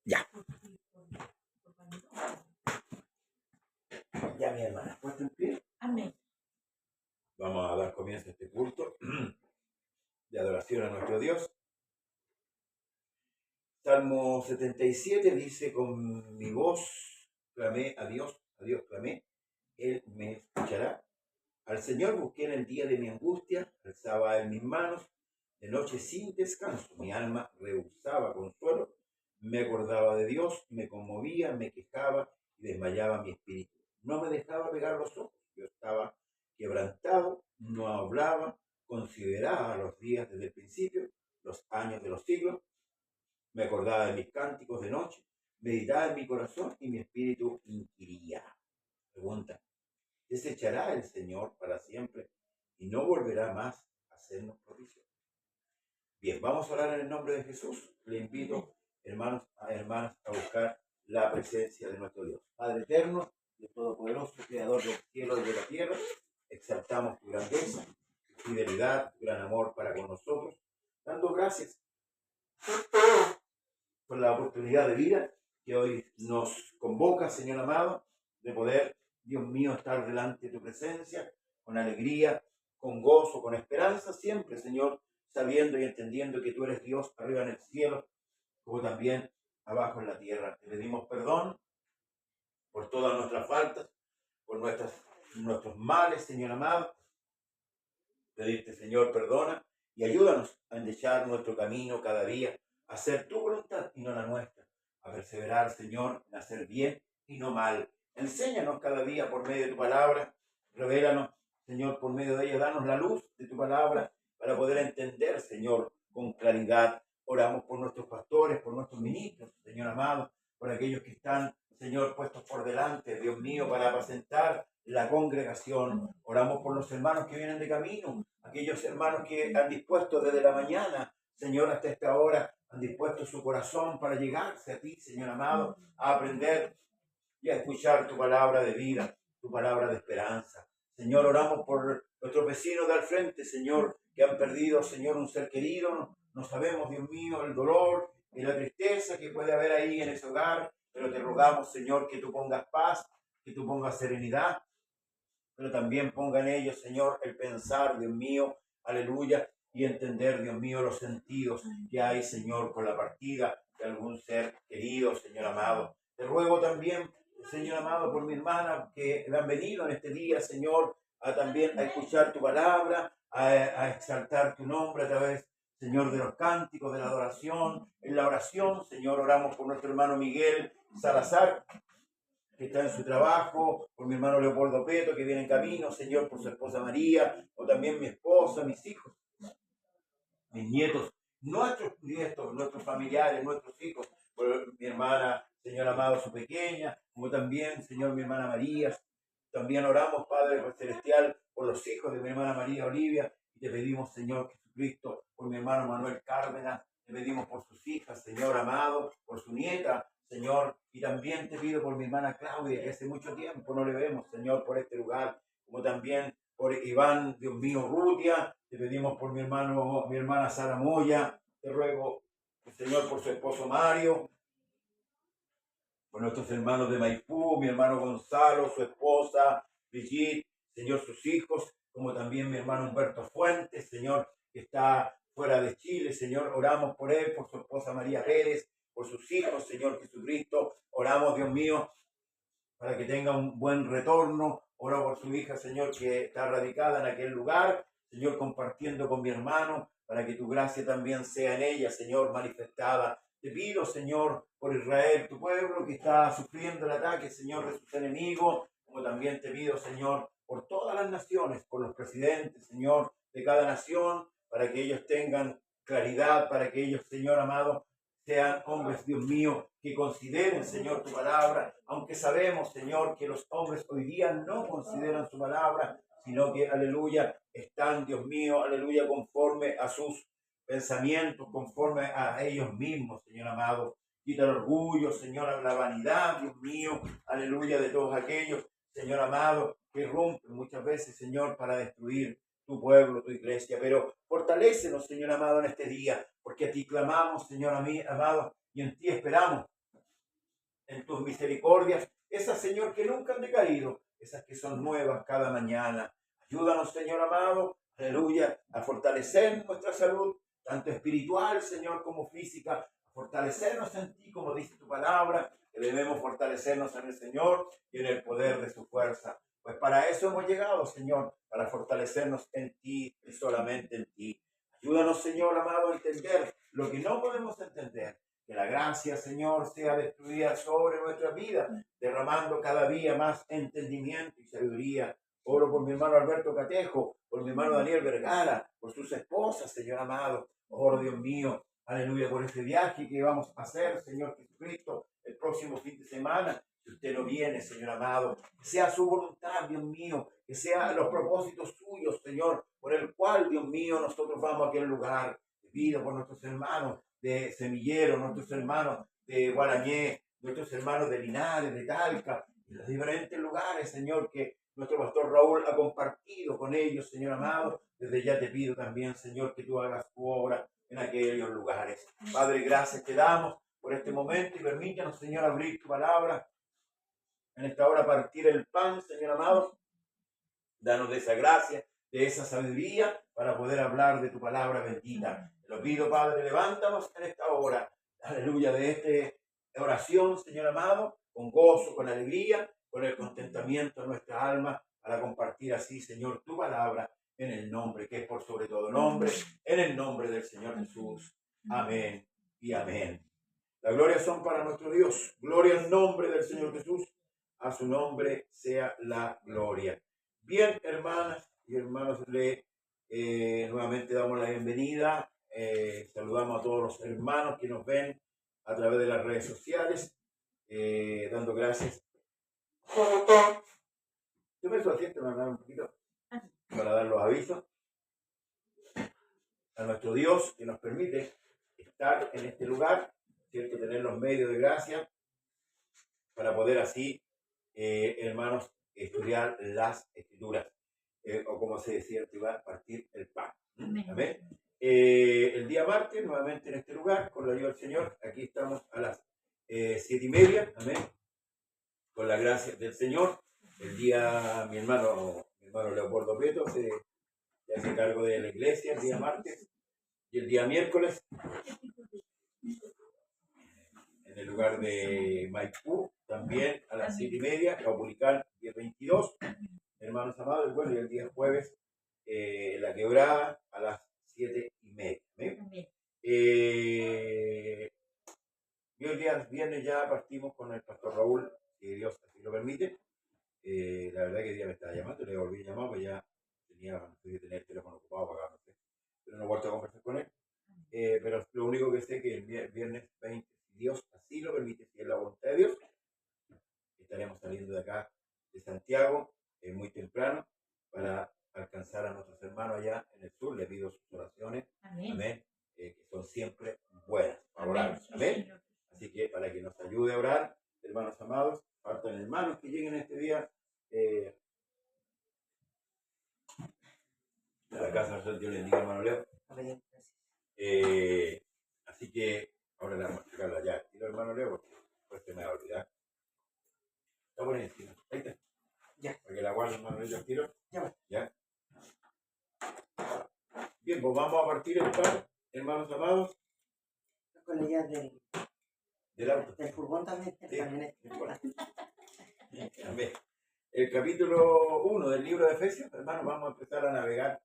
Ya. Ya, mi hermana, puesto en pie. Amén. Vamos a dar comienzo a este culto de adoración a nuestro Dios. Salmo 77 dice: con mi voz clamé a Dios clamé, Él me escuchará. Al Señor busqué en el día de mi angustia, alzaba en mis manos, de noche sin descanso, mi alma rehusaba consuelo, me acordaba de Dios, me conmovía, me quejaba y desmayaba mi espíritu. No me dejaba pegar los ojos, yo estaba quebrantado, no hablaba, consideraba los días desde el principio, los años de los siglos, me acordaba de mis cánticos de noche, meditaba en mi corazón y mi espíritu inquiría. Pregunta: ¿desechará el Señor para siempre y no volverá más a hacernos provisión? Bien, vamos a orar en el nombre de Jesús. Le invito, hermanos a hermanas, a buscar la presencia de nuestro Dios. Padre eterno, Dios todopoderoso, creador del cielo y de la tierra, exaltamos tu grandeza, tu fidelidad, tu gran amor para con nosotros, dando gracias por la oportunidad de vida que hoy nos convoca, Señor amado, de poder, Dios mío, estar delante de tu presencia con alegría, con gozo, con esperanza, siempre, Señor, sabiendo y entendiendo que tú eres Dios arriba en el cielo, como también abajo en la tierra. Te pedimos perdón por todas nuestras faltas, por nuestros males, Señor amado. Pedirte, Señor, perdona y ayúdanos a endechar nuestro camino cada día, a hacer tu voluntad y no la nuestra, a perseverar, Señor, en hacer bien y no mal. Enséñanos cada día por medio de tu palabra, revélanos, Señor, por medio de ella, danos la luz de tu palabra para poder entender, Señor, con claridad. Oramos por nuestros pastores, por nuestros ministros, Señor amado, por aquellos que están, Señor, puestos por delante, Dios mío, para apacentar la congregación. Oramos por los hermanos que vienen de camino, aquellos hermanos que han dispuesto desde la mañana, Señor, hasta esta hora, han dispuesto su corazón para llegarse a ti, Señor amado, a aprender y a escuchar tu palabra de vida, tu palabra de esperanza. Señor, oramos por nuestros vecinos de al frente, Señor, que han perdido, Señor, un ser querido. No sabemos, Dios mío, el dolor y la tristeza que puede haber ahí en ese hogar, pero te rogamos, Señor, que tú pongas paz, que tú pongas serenidad, pero también ponga en ellos, Señor, el pensar, Dios mío, aleluya, y entender, Dios mío, los sentidos que hay, Señor, con la partida de algún ser querido, Señor amado. Te ruego también, Señor amado, por mi hermana que han venido en este día, Señor, también a escuchar tu palabra, a exaltar tu nombre a través, Señor, de los cánticos, de la adoración, en la oración, Señor, oramos por nuestro hermano Miguel Salazar, que está en su trabajo, por mi hermano Leopoldo Peto, que viene en camino, Señor, por su esposa María, o también mi esposa, mis hijos, mis nietos, nuestros nietos, nuestros familiares, nuestros hijos, por mi hermana, Señor amado, su pequeña, como también, Señor, mi hermana María. También oramos, Padre Celestial, por los hijos de mi hermana María Olivia, y te pedimos, Señor Jesucristo, por mi hermano Manuel Cárdenas, te pedimos por sus hijas, Señor amado, por su nieta, Señor, y también te pido por mi hermana Claudia, que hace mucho tiempo no le vemos, Señor, por este lugar, como también por Iván, Dios mío, Rutia, te pedimos por mi hermana Sara Moya, te ruego, Señor, por su esposo Mario, por nuestros hermanos de Maipú, mi hermano Gonzalo, su esposa, Brigitte, Señor, sus hijos, como también mi hermano Humberto Fuentes, Señor, que está fuera de Chile, Señor, oramos por él, por su esposa María Pérez, por sus hijos, Señor Jesucristo, oramos, Dios mío, para que tenga un buen retorno, oro por su hija, Señor, que está radicada en aquel lugar, Señor, compartiendo con mi hermano, para que tu gracia también sea en ella, Señor, manifestada. Te pido, Señor, por Israel, tu pueblo que está sufriendo el ataque, Señor, de sus enemigos, como también te pido, Señor, por todas las naciones, por los presidentes, Señor, de cada nación, para que ellos tengan claridad, para que ellos, Señor amado, sean hombres, Dios mío, que consideren, Señor, tu palabra, aunque sabemos, Señor, que los hombres hoy día no consideran su palabra, sino que, aleluya, están, Dios mío, aleluya, conforme a sus pensamientos, conforme a ellos mismos, Señor amado. Quita el orgullo, Señor, la vanidad, Dios mío, aleluya, de todos aquellos, Señor amado, que irrumpen muchas veces, Señor, para destruir tu pueblo, tu iglesia, pero fortalécenos, Señor amado, en este día, porque a ti clamamos, Señor amado, y en ti esperamos. en tus misericordias, esas, Señor, que nunca han decaído, esas que son nuevas cada mañana. Ayúdanos, Señor amado, aleluya, a fortalecer nuestra salud, tanto espiritual, Señor, como física, a fortalecernos en ti, como dice tu palabra, que debemos fortalecernos en el Señor y en el poder de su fuerza. Pues para eso hemos llegado, Señor, para fortalecernos en ti y solamente en ti. Ayúdanos, Señor amado, a entender lo que no podemos entender. Que la gracia, Señor, sea destruida sobre nuestra vida, derramando cada día más entendimiento y sabiduría. Oro por mi hermano Alberto Catejo, por mi hermano Daniel Vergara, por sus esposas, Señor amado. Oro, Dios mío, aleluya, por este viaje que vamos a hacer, Señor Jesucristo, el próximo fin de semana. Si usted no viene, Señor amado, que sea su voluntad, Dios mío, que sean los propósitos suyos, Señor, por el cual, Dios mío, nosotros vamos a aquel lugar. Pido por nuestros hermanos de Semillero, nuestros hermanos de Guarañé, nuestros hermanos de Linares, de Talca, de los diferentes lugares, Señor, que nuestro pastor Raúl ha compartido con ellos, Señor amado. Desde ya te pido también, Señor, que tú hagas tu obra en aquellos lugares. Padre, gracias te damos por este momento y permítanos, Señor, abrir tu palabra. En esta hora partir el pan, Señor amado. Danos de esa gracia, de esa sabiduría para poder hablar de tu palabra bendita. Te lo pido, Padre, levántanos en esta hora, aleluya, de esta oración, Señor amado, con gozo, con alegría, con el contentamiento de nuestra alma, para compartir así, Señor, tu palabra en el nombre, que es por sobre todo nombre, en el nombre del Señor Jesús. Amén y amén. Las glorias son para nuestro Dios. Gloria al nombre del Señor Jesús. A su nombre sea la gloria. Bien, hermanas y hermanos, nuevamente damos la bienvenida. Saludamos a todos los hermanos que nos ven a través de las redes sociales, dando gracias. Yo me asiento, me un poquito para dar los avisos a nuestro Dios que nos permite estar en este lugar, ¿cierto? Tener los medios de gracia para poder así, hermanos, estudiar las escrituras. O como se decía, partir el pan. Amén. Amén. El día martes, nuevamente en este lugar, con la ayuda del Señor, aquí estamos a las 7:30, amén, con la gracia del Señor. El día, mi hermano Leopoldo Prieto se hace cargo de la iglesia el día martes, y el día miércoles, en el lugar de Maipú, también a las 7:30, Caupolicán 10:22. Hermanos amados, bueno, y el día jueves, La Quebrada, a las 7:30. Y hoy día viernes ya partimos con el pastor Raúl, si Dios así lo permite. La verdad que el día me estaba llamando, le volví a llamar, pues ya no sé si tenía el teléfono ocupado para acá, no sé. Pero no he vuelto a conversar con él. Pero lo único que sé que el viernes 20, si Dios así lo permite, si es la voluntad de Dios, estaremos saliendo de acá, de Santiago, muy temprano, para alcanzar a nuestros hermanos allá en el sur. Le pido sus oraciones, amén, amén, que son siempre buenas, favorables, amén. Así que para que nos ayude a orar, hermanos amados, faltan hermanos que lleguen este día a la casa del Dios les bendiga, hermano Leo. Amén. Así que ahora la vamos a explicarla ya. Y hermano Leo, porque después te me va a olvidar. Está por encima. Ahí está. Ya. Para que la guarde, hermano Leo, al tiro. Ya. Ya. Bien, pues vamos a partir el pan, hermanos amados. Con la llave del auto. Del furgón también. Sí. Amén. El capítulo 1 del libro de Efesios, hermanos, vamos a empezar a navegar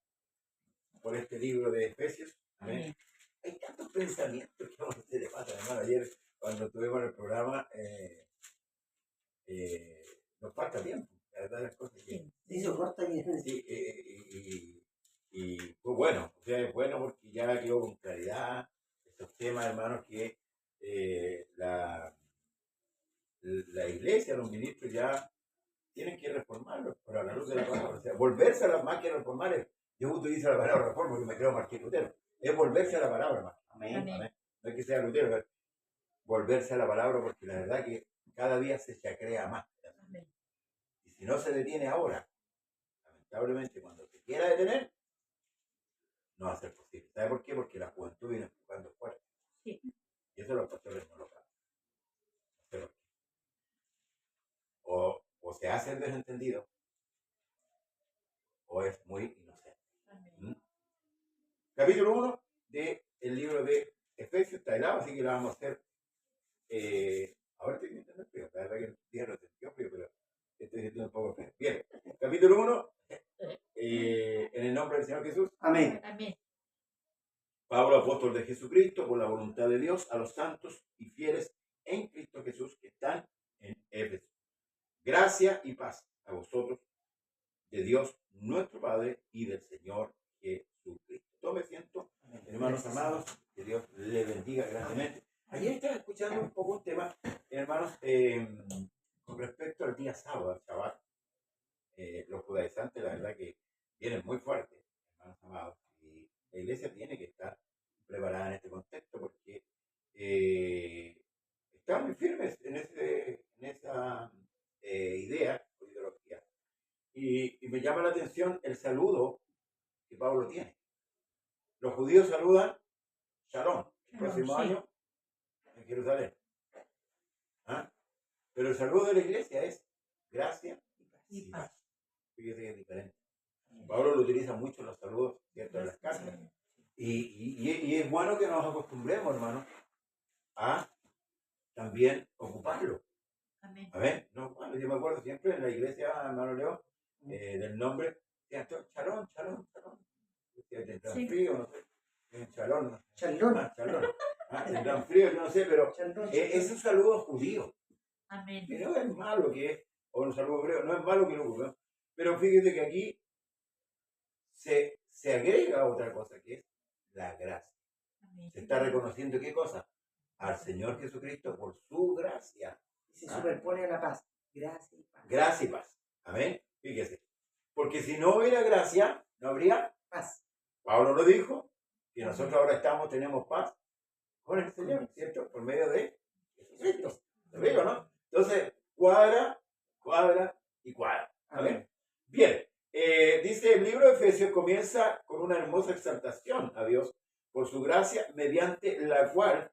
por este libro de Efesios. Amén. Hay tantos pensamientos que a usted le pasa, hermano. Ayer, cuando tuvimos el programa, nos falta tiempo. La verdad, las cosas que. Sí, se corta bien. Sí, y pues bueno, o sea, es bueno porque ya quedó con claridad estos temas, hermanos, que la iglesia, los ministros ya tienen que reformarlos para la luz de la palabra. O sea, volverse a las máquinas reformales. Yo utilizo la palabra reforma porque me creo Martín Lutero. Es volverse a la palabra, hermano. Amén. Amén. No es que sea Lutero, pero volverse a la palabra porque la verdad que cada día se chacrea más. Amén. Y si no se detiene ahora, lamentablemente cuando se quiera detener, no va a ser posible. ¿Sabe por qué? Porque la juventud viene empujando fuerte. Sí. Y eso los pastores no lo saben. se hace el desentendido o es muy inocente. ¿Mm? Capítulo 1 del libro de Efesios está helado, así que lo vamos a hacer. Ahora estoy intentando frío, la verdad que el día no tengo frío, pero estoy sintiendo un poco frío. Bien, capítulo 1, en el nombre del Señor Jesús. Amén. Amén. Pablo, apóstol de Jesucristo, por la voluntad de Dios, a los santos y fieles en Cristo Jesús que están en Éfeso. Gracia y paz a vosotros, de Dios nuestro Padre y del Señor Jesucristo. Tome asiento, hermanos amados, que Dios le bendiga grandemente. Ayer estaba escuchando un poco un tema, hermanos, con respecto al día sábado, al Shabbat. Los judaizantes, la verdad que vienen muy fuertes, hermanos amados, y la iglesia tiene que estar preparada en este contexto porque están muy firmes en esa idea o ideología. Y me llama la atención el saludo que Pablo tiene. Los judíos saludan Shalom, el próximo sí. año en Jerusalén. ¿Ah? Pero el saludo de la iglesia es gracia Y paz. Fíjate que es diferente. Pablo lo utiliza mucho en los saludos, ¿cierto? En las cartas. Y es bueno que nos acostumbremos, hermano, a también ocuparlo. Amén. A ver, no, bueno, yo me acuerdo siempre en la iglesia, hermano Leo, del nombre, Chalón, Chalón, Chalón. Tendrán Sí. frío, no sé. Chalón, ¿no? Chalón. Chalón. Tendrán frío, yo no sé, pero Chalón. es un saludo judío. Amén. Y no es malo que es, o un saludo hebreo, no es malo que lo ocupen. Pero fíjate que aquí se agrega otra cosa que es la gracia. Amén. Se está reconociendo qué cosa? Al Señor Jesucristo por su gracia. Y se superpone a la paz. Gracia y paz. Gracia y paz. Amén. Fíjese. Porque si no hubiera gracia, no habría Paz. Pablo lo dijo, que nosotros ahora tenemos paz con el Señor, ¿cierto? Por medio de Jesucristo. ¿Te digo, no? Entonces, cuadra y cuadra. Amén. Bien. Dice el libro de Efesios comienza con una hermosa exaltación a Dios por su gracia, mediante la cual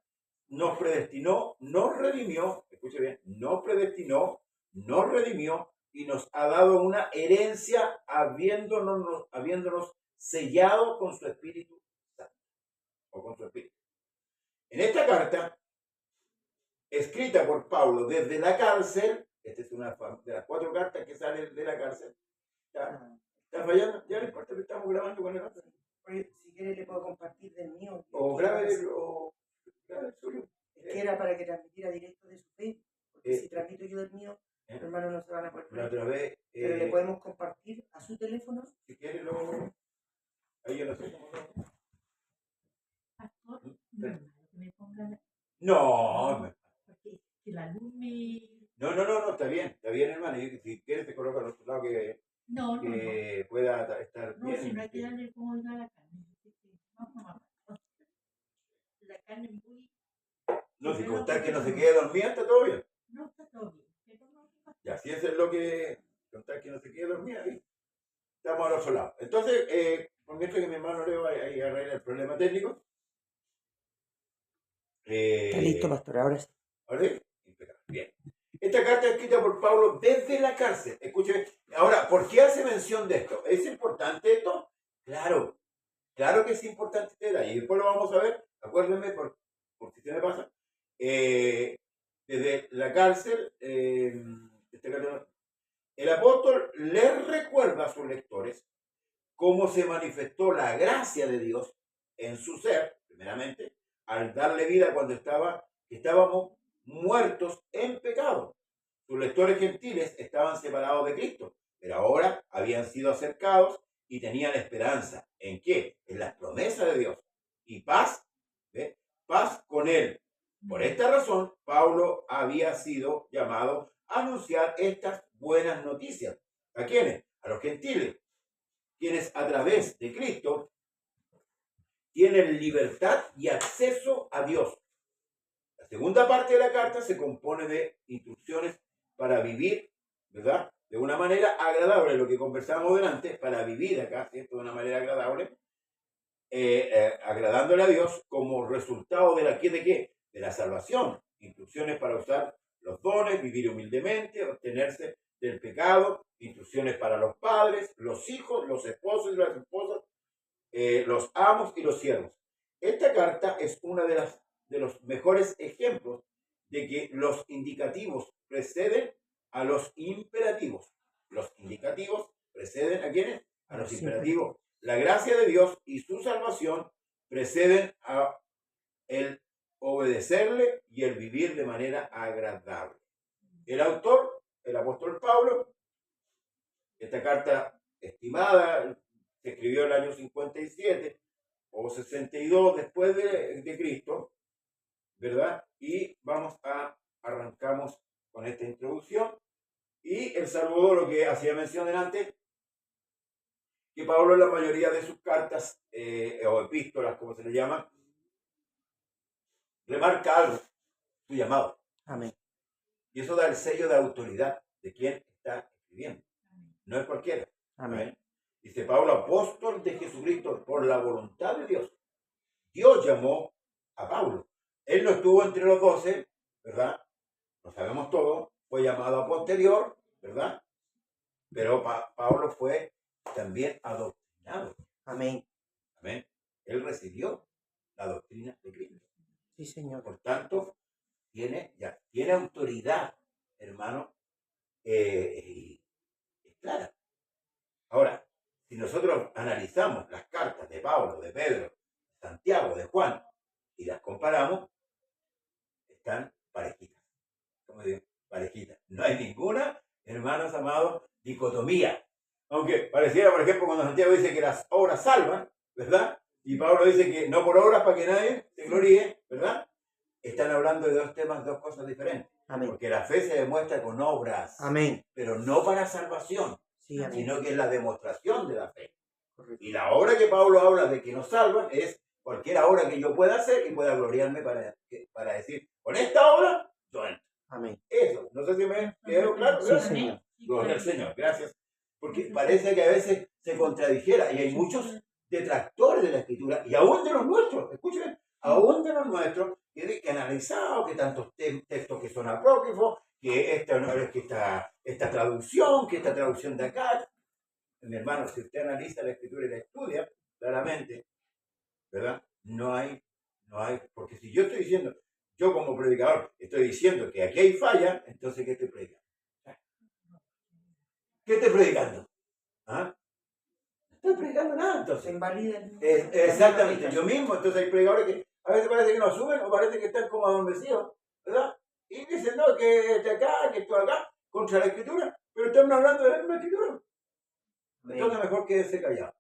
nos predestinó, nos redimió, escuche bien, nos predestinó, nos redimió y nos ha dado una herencia habiéndonos sellado con su Espíritu Santo, o con su Espíritu. En esta carta, escrita por Pablo desde la cárcel, esta es una de las 4 cartas que salen de la cárcel. ¿Está fallando? Ya no importa que estamos grabando con el otro. Oye, si quieres le puedo compartir del mío. O grabe el suyo. Es que era para que transmitiera directo de su fe. Porque si transmito yo del mío, los hermanos no se van a poder La ver. otra vez. Pero le podemos compartir a su teléfono. Si quiere, lo. Ahí yo lo sé. Pastor, no es malo que me pongan. No, Porque si la luz me. no, está bien, hermano. Y si quieres, te coloco al otro lado que No. pueda estar No, bien. si no hay que darle como a la carne. Vamos. La carne es muy. No, si contar que no se quede dormida, está todo bien. No está todo bien. Pero no. Ya, si eso es lo que. Contar que no se quede dormida, ahí estamos al otro lado. Entonces, por mientras que mi hermano Leo ahí arregla el problema técnico. Está listo, pastor, ahora sí. ¿Ahora sí? Impecable. Bien. Esta carta es escrita por Pablo desde la cárcel. Escuchen. Ahora, ¿por qué hace mención de esto? ¿Es importante esto? Claro que es importante este detalle. Y después lo vamos a ver. Acuérdenme, por si se me pasa. Desde la cárcel, el apóstol les recuerda a sus lectores cómo se manifestó la gracia de Dios en su ser, primeramente, al darle vida cuando estábamos muertos en pecado. Sus lectores gentiles estaban separados de Cristo, pero ahora habían sido acercados y tenían esperanza. ¿En qué? En las promesas de Dios. Y paz, ¿ve? Paz con Él. Por esta razón, Pablo había sido llamado a anunciar estas buenas noticias. ¿A quiénes? A los gentiles, quienes a través de Cristo tienen libertad y acceso a Dios. La segunda parte de la carta se compone de instrucciones para vivir, ¿verdad? De una manera agradable, lo que conversábamos delante, para vivir acá, ¿cierto? De una manera agradable, agradándole a Dios como resultado ¿de qué? De la salvación. Instrucciones para usar los dones, vivir humildemente, obtenerse del pecado, instrucciones para los padres, los hijos, los esposos y las esposas, los amos y los siervos. Esta carta es una de los mejores ejemplos de que los indicativos preceden a los imperativos. Los indicativos preceden ¿a quiénes? A los imperativos. La gracia de Dios y su salvación preceden a el obedecerle y el vivir de manera agradable. El autor, el apóstol Pablo, esta carta estimada se escribió en el año 57 o 62 después de Cristo, ¿verdad? Y arrancamos con esta introducción. Y el saludo, lo que hacía mención antes, que Pablo en la mayoría de sus cartas o epístolas, como se le llama, remarca algo, su llamado. Amén. Y eso da el sello de autoridad de quien está escribiendo. No es cualquiera. Amén. Dice Pablo, apóstol de Jesucristo por la voluntad de Dios. Dios llamó a Pablo. Él no estuvo entre los 12, ¿verdad? Lo sabemos todo. Fue llamado a posterior, ¿verdad? Pero Pablo fue también adoctrinado. Amén. Amén. Él recibió la doctrina de Cristo. Sí, Señor. Por tanto, tiene autoridad, hermano, es clara. Ahora, si nosotros analizamos las cartas de Pablo, de Pedro, de Santiago, de Juan, y las comparamos, están parejitas. ¿Cómo digo? Parejitas. No hay ninguna, hermanos amados, dicotomía. Aunque pareciera, por ejemplo, cuando Santiago dice que las obras salvan, ¿verdad? Y Pablo dice que no por obras para que nadie se gloríe, ¿verdad? Están hablando de dos temas, dos cosas diferentes. Amén. Porque la fe se demuestra con obras. Amén. Pero no para salvación, Sí, amén. sino que es la demostración de la fe. Correcto. Y la obra que Pablo habla de que nos salvan es cualquier obra que yo pueda hacer y pueda gloriarme para decir, con esta obra, yo entro. Amén. Eso, no sé si me quedó claro. Sí, ¿verdad? Señor. Gloria al Señor, gracias. Porque parece que a veces se contradijera y hay muchos detractores de la Escritura y aún de los nuestros, escuchen, aún de los nuestros, que han analizado que tantos textos que son apócrifos, que esta traducción, que esta traducción de acá. Mi hermano, si usted analiza la Escritura y la estudia, claramente, ¿verdad? No hay, porque si yo estoy diciendo, yo como predicador estoy diciendo que aquí hay falla, entonces ¿qué estoy predicando? ¿Qué estoy predicando? ¿Ah? No estoy predicando nada, entonces. Se invalida. Exactamente, yo mismo, entonces hay predicadores que a veces parece que no asumen o parece que están como adormecidos, ¿verdad? Y dicen, no, que este acá, que esto acá, contra la Escritura, pero estamos hablando de la misma Escritura. Entonces mejor quédese callado.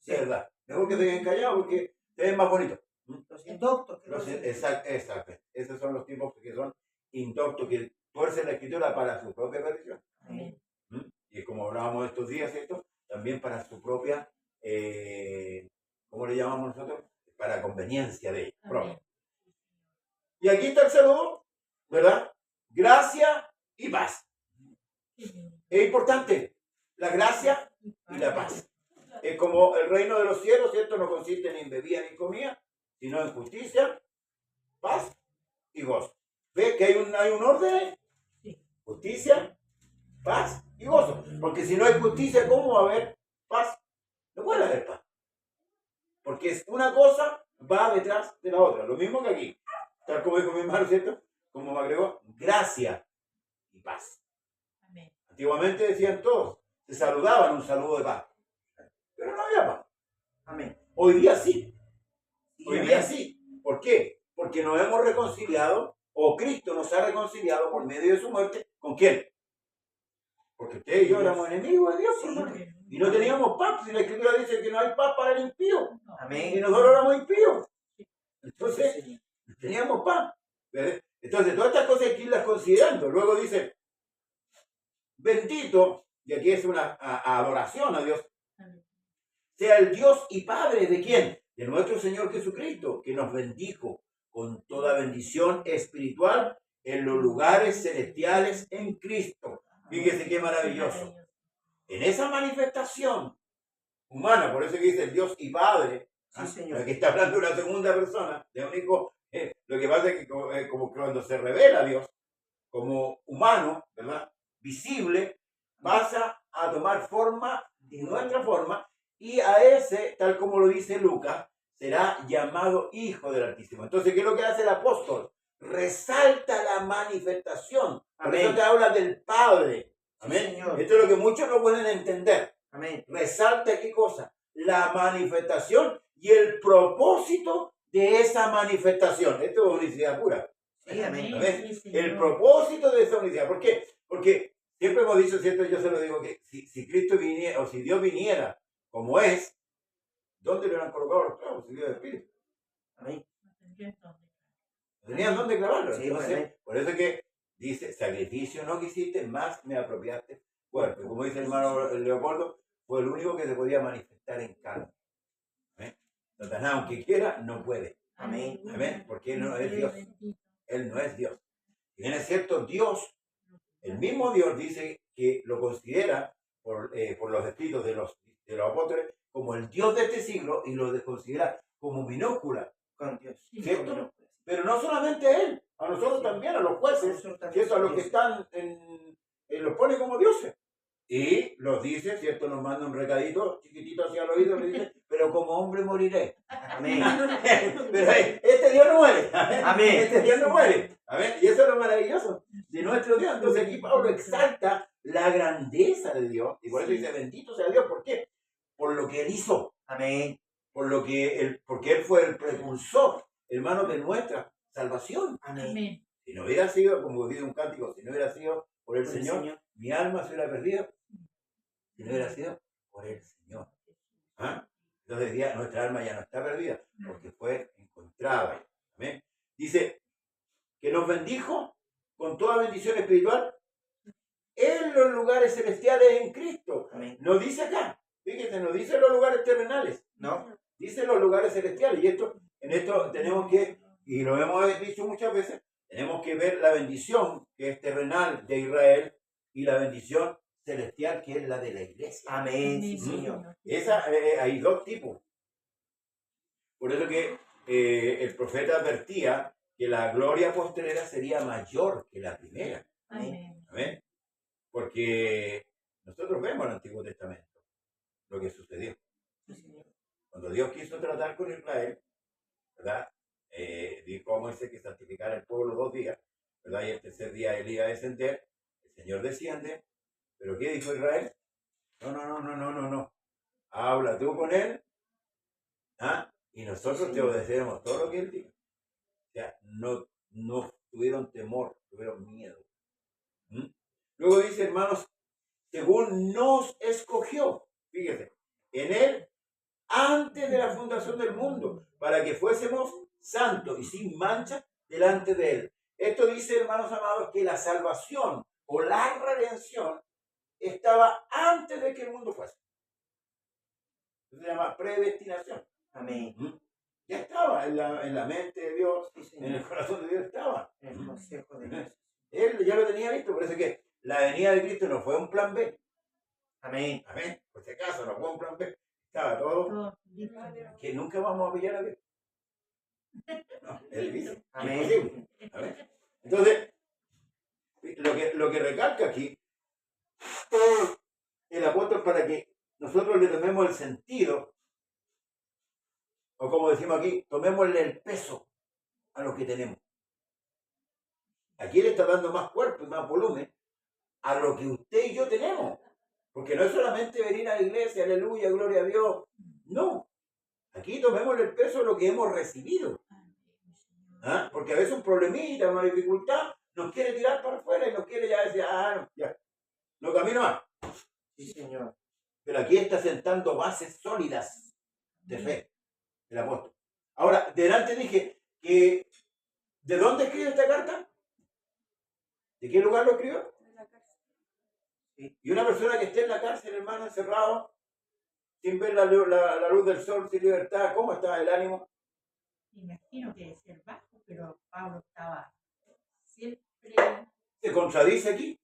Sí, es verdad. Mejor que se queden callados porque se ven más bonitos. Los indoctos. Exacto. Esos son los tipos que son indoctos, que tuercen la Escritura para su propia perdición. Amén. Y como hablábamos estos días, ¿cierto? También para su propia, ¿cómo le llamamos nosotros? Para conveniencia de ellos. Propia. Y aquí está el saludo, ¿verdad? Gracia y paz. Es importante la gracia y la paz. Es como el reino de los cielos, ¿cierto? No consiste ni en bebida ni en comida, sino en justicia, paz y gozo. ¿Ve que hay un orden? Justicia, paz y gozo. Porque si no hay justicia, ¿cómo va a haber paz? No puede haber paz. Porque es una cosa va detrás de la otra. Lo mismo que aquí. Tal como dijo mi hermano, ¿cierto? Como me agregó, gracia y paz. Amén. Antiguamente decían todos, se saludaban un saludo de paz. Pero no había paz. Amén. Hoy día sí. Hoy amén. día sí. ¿Por qué? Porque nos hemos reconciliado, o Cristo nos ha reconciliado por medio de su muerte. ¿Con quién? Porque usted y yo éramos enemigos de Dios, Sí, hermano. amén. Y no teníamos paz. Si la Escritura dice que no hay paz para el impío. Y Amén. nosotros éramos impíos. Entonces, Sí, Señor. teníamos paz. ¿Ves? Entonces, todas estas cosas hay que irlas considerando. Luego dice, bendito, y aquí es una adoración a Dios, sea el Dios y Padre de quién? De nuestro Señor Jesucristo, que nos bendijo con toda bendición espiritual en los lugares celestiales en Cristo. Fíjese qué maravilloso. En esa manifestación humana, por eso que dice el Dios y Padre, Sí, Señor. aquí está hablando de una segunda persona, de un hijo. Lo que pasa es que como cuando se revela a Dios como humano, ¿verdad? Visible, pasa a tomar forma de nuestra forma, y a ese, tal como lo dice Lucas, será llamado Hijo del Altísimo. Entonces, ¿qué es lo que hace el apóstol? Resalta la manifestación. Por Amén. eso te habla del Padre. Sí, Amén. Señor. Esto es lo que muchos no pueden entender. Amén. Resalta qué cosa, la manifestación y el propósito de esa manifestación. Esto es unicidad pura. Sí, amén. Amén. Sí, Señor. El propósito de esa unicidad. ¿Por qué? Porque siempre hemos dicho, ¿cierto? Yo se lo digo, que si Cristo viniera, o si Dios viniera como es, ¿dónde le hubieran colocado los clavos? Si Dios es Espíritu. Amén. No tenían dónde clavarlo. Sí, Entonces, amén. por eso es que dice, sacrificio no quisiste, más me apropiaste cuerpo. Como dice el hermano Leopoldo, fue el único que se podía manifestar en carne. Amén. Satanás, aunque quiera, no puede. Amén. Amén. Porque él no es Dios. Él no es Dios. Si bien es cierto, Dios, el mismo Dios dice que lo considera por los escritos de los apóstoles como el Dios de este siglo, y lo considera como minúscula. Con Dios. ¿Cierto? Pero no solamente a él, a nosotros también, a los jueces, ¿cierto? A los que están los pone como dioses. Y los dice, ¿cierto? Nos manda un recadito chiquitito hacia el oído, le dice, pero como hombre moriré. Amén. Pero este Dios no muere. Amén. Este Dios no muere. Amén. Y eso es lo maravilloso de nuestro Dios. Entonces aquí Pablo exalta la grandeza de Dios. Y por eso dice, bendito sea Dios. ¿Por qué? Por lo que él hizo. Amén. Porque él fue el precursor, hermano, de nuestra salvación. Amén. Amén. Si no hubiera sido, como dice un cántico, si no hubiera sido por el Por el Señor, Señor. mi alma se hubiera perdido. Si no hubiera sido por el Señor. ¿Ah? Entonces ya nuestra alma ya no está perdida, porque fue encontrada. ¿Amén? Dice que nos bendijo con toda bendición espiritual en los lugares celestiales en Cristo. Amén. No dice acá, fíjense, no dice los lugares terrenales, No. dice los lugares celestiales. Y en esto tenemos que, y lo hemos dicho muchas veces, tenemos que ver la bendición que es terrenal de Israel y la bendición celestial que es la de la iglesia. Amén. Sí, Señor. Hay dos tipos. Por eso que el profeta advertía que la gloria postrera sería mayor que la primera. Amén. ¿Amén? Porque nosotros vemos en el Antiguo Testamento lo que sucedió. Sí, Señor. Cuando Dios quiso tratar con Israel, ¿verdad? Dijo a Moisés que santificara el pueblo 2 días, ¿verdad? Y el tercer día él iba a descender, el Señor desciende. ¿Pero qué dijo Israel? No. Habla tú con él, ¿ah? Y nosotros te obedeceremos todo lo que él diga. O sea, no tuvieron temor, tuvieron miedo. ¿Mm? Luego dice, hermanos, según nos escogió, fíjese, en él, antes de la fundación del mundo, para que fuésemos santos y sin mancha delante de él. Esto dice, hermanos amados, que la salvación o la redención estaba antes de que el mundo fuese. Eso se llama predestinación. Amén. ¿Mm? Ya estaba en la mente de Dios, Sí, en el Señor. corazón de Dios estaba. En el consejo de Dios. Él ya lo tenía listo, por eso es que la venida de Cristo no fue un plan B. Amén. Amén. Por si acaso no fue un plan B. Estaba todo Todo listo. que nunca vamos a pillar a Dios. No, él dice. Amén. Imposible. Amén. Entonces, lo que recalca aquí el apóstol, para que nosotros le tomemos el sentido, o como decimos aquí, tomémosle el peso a lo que tenemos. Aquí le está dando más cuerpo y más volumen a lo que usted y yo tenemos. Porque no es solamente venir a la iglesia, aleluya, gloria a Dios. No. Aquí tomémosle el peso de lo que hemos recibido. ¿Ah? Porque a veces un problemita, una dificultad, nos quiere tirar para afuera y nos quiere ya decir, no, ya, no camino más. Sí, Señor. Pero aquí está sentando bases sólidas de fe, el apóstol. Ahora, delante dije que, ¿de dónde escribe esta carta? ¿De qué lugar lo escribió? Sí. Y una persona que esté en la cárcel, hermano, encerrado, sin ver la luz del sol, sin libertad, ¿cómo está el ánimo? Imagino que debe ser bajo, pero Pablo estaba siempre. Se contradice aquí.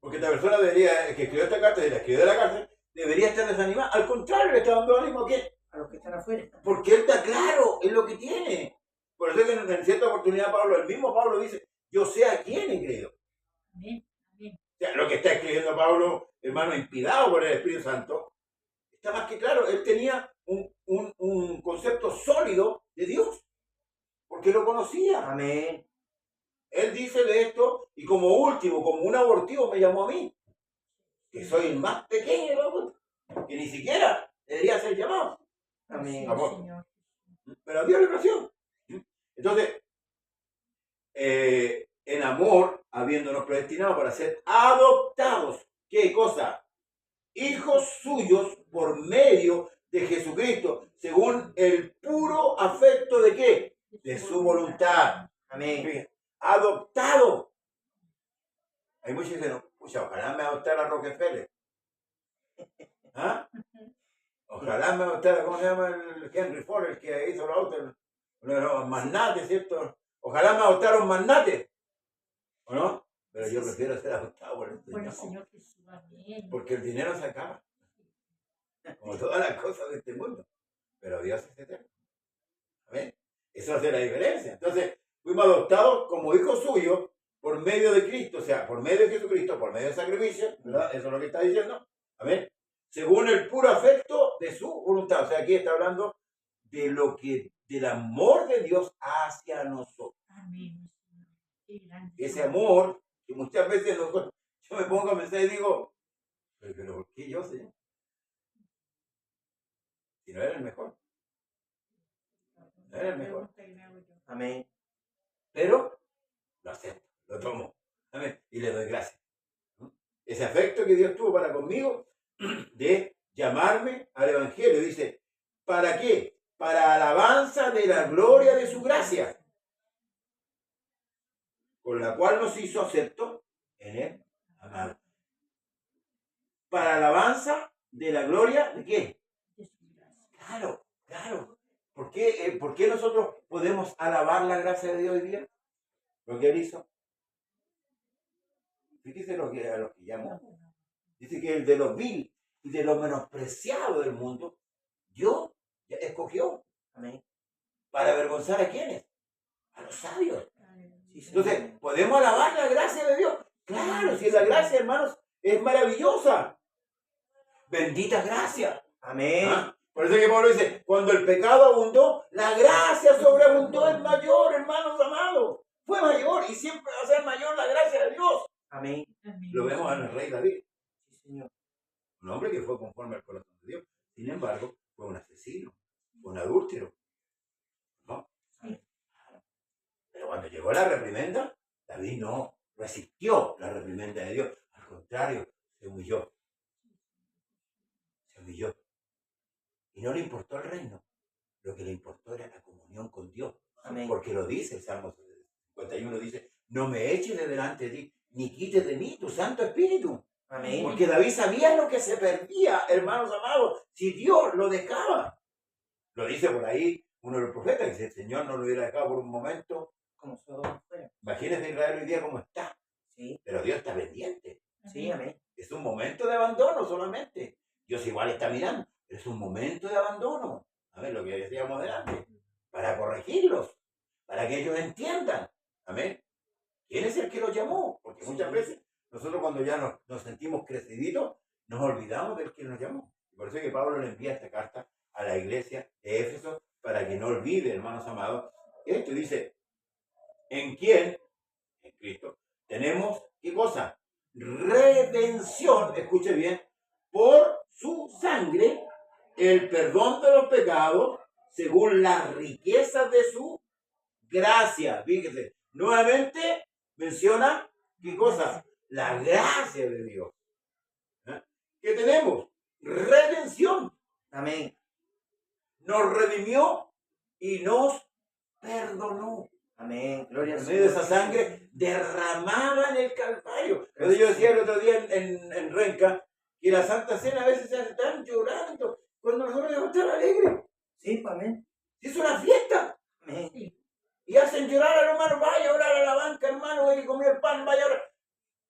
Porque esta persona debería, que escribió esta carta, y la escribió de la cárcel, debería estar desanimada. Al contrario, le está dando ánimo a quién? A los que están afuera. Porque él está claro en lo que tiene. Por eso es que en cierta oportunidad el mismo Pablo dice, yo sé a quién he creído. Amén. Amén. sea, lo que está escribiendo Pablo, hermano, inspirado por el Espíritu Santo, está más que claro. Él tenía un concepto sólido de Dios, porque lo conocía. Amén. Él dice de esto, y como último, como un abortivo, me llamó a mí, que soy el más pequeño, ¿no? Que ni siquiera debería ser llamado. Amén. Sí, Amor. Señor. Pero a Dios le plació. Entonces, en amor, habiéndonos predestinado para ser adoptados, ¿qué cosa? Hijos suyos por medio de Jesucristo, según el puro afecto de qué? De su voluntad. Amén. Adoptado. Hay muchos que dicen, pucha, ojalá me adoptara Rockefeller. ¿Ah? Ojalá me adoptara, ¿cómo se llama el Henry Ford, el que hizo el auto? Los magnates, ¿cierto? Ojalá me adoptara un magnate. ¿O no? Pero yo prefiero ser adoptado por el Por el Señor. Señor Jesús. Amén. Porque el dinero se acaba. Como todas las cosas de este mundo. Pero Dios es eterno. ¿Amén? Eso hace la diferencia. Entonces, fuimos adoptados como hijos suyos por medio de Cristo, o sea, por medio de Jesucristo, por medio del sacrificio, ¿verdad? Eso es lo que está diciendo. Amén. Según el puro afecto de su voluntad. O sea, aquí está hablando de lo que, del amor de Dios hacia nosotros. Amén, Señor. Qué grande. Ese amor que muchas veces nosotros, yo me pongo a pensar y digo, pero ¿por qué yo, Señor? Si no era el mejor. No era el mejor. Pregunta que me hago yo. Amén. Pero lo acepto, lo tomo. Amén. Y le doy gracias. ¿No? Ese afecto que Dios tuvo para conmigo de llamarme al Evangelio. Dice, ¿para qué? Para alabanza de la gloria de su gracia, con la cual nos hizo acepto en él, amado. Para alabanza de la gloria de qué? Jesús, gracias. Claro, claro. ¿Por qué nosotros podemos alabar la gracia de Dios hoy día? Lo que él hizo. Fíjese a los que llamó. Dice que el de los vil y de los menospreciados del mundo, Dios escogió. Amén. ¿Para avergonzar a quiénes? A los sabios. Sí, Señor. Entonces, ¿podemos alabar la gracia de Dios? Claro, si la gracia, hermanos, es maravillosa. Bendita gracia. Amén. ¿Ah? Por eso que Pablo dice, cuando el pecado abundó, la gracia sobreabundó, es mayor, hermanos amados. Fue mayor y siempre va a ser mayor la gracia de Dios. Amén. Amén, Lo vemos en el rey David, Sí, Señor. un hombre que fue conforme al corazón de Dios. Sin embargo, fue un asesino, fue un adúltero. ¿No? Sí. Pero cuando llegó la reprimenda, David no resistió la reprimenda de Dios. Al contrario, se humilló. Se humilló. Y no le importó el reino. Lo que le importó era la comunión con Dios. Amén. Porque lo dice el Salmo 51, dice, no me eches de delante de ti, ni quites de mí tu Santo Espíritu. Amén. Porque David sabía lo que se perdía, hermanos amados, si Dios lo dejaba. Lo dice por ahí uno de los profetas, que si el Señor no lo hubiera dejado por un momento, Como Sodoma fuera. imagínense Israel hoy día como está. Sí. Pero Dios está pendiente. Sí, amén. Es un momento de abandono solamente. Dios igual está mirando, pero es un momento de abandono. A ver, lo que decíamos delante. Para corregirlos, para que ellos entiendan. Amén. ¿Quién es el que los llamó? Porque muchas veces nosotros cuando ya nos sentimos creciditos, nos olvidamos del que nos llamó. Y por eso es que Pablo le envía esta carta a la iglesia de Éfeso para que no olvide, hermanos amados. Esto dice, ¿en quién? En Cristo. Tenemos, ¿qué cosa? Redención, escuche bien, por su sangre, el perdón de los pecados, según las riquezas de su gracia. Fíjese, nuevamente menciona, ¿qué cosa? La gracia de Dios. ¿Eh? ¿Qué tenemos? Redención. Amén. Nos redimió y nos perdonó. Amén. Gloria al Por medio de esa Señor. sangre derramada en el Calvario. Pero yo decía el otro día en Renca que la Santa Cena a veces se están llorando cuando nosotros debemos estar alegres. Sí, amén. Es una fiesta. Amén. Y hacen llorar al hermano, vaya a orar a la banca, hermano, vaya a comer el pan, vaya a orar.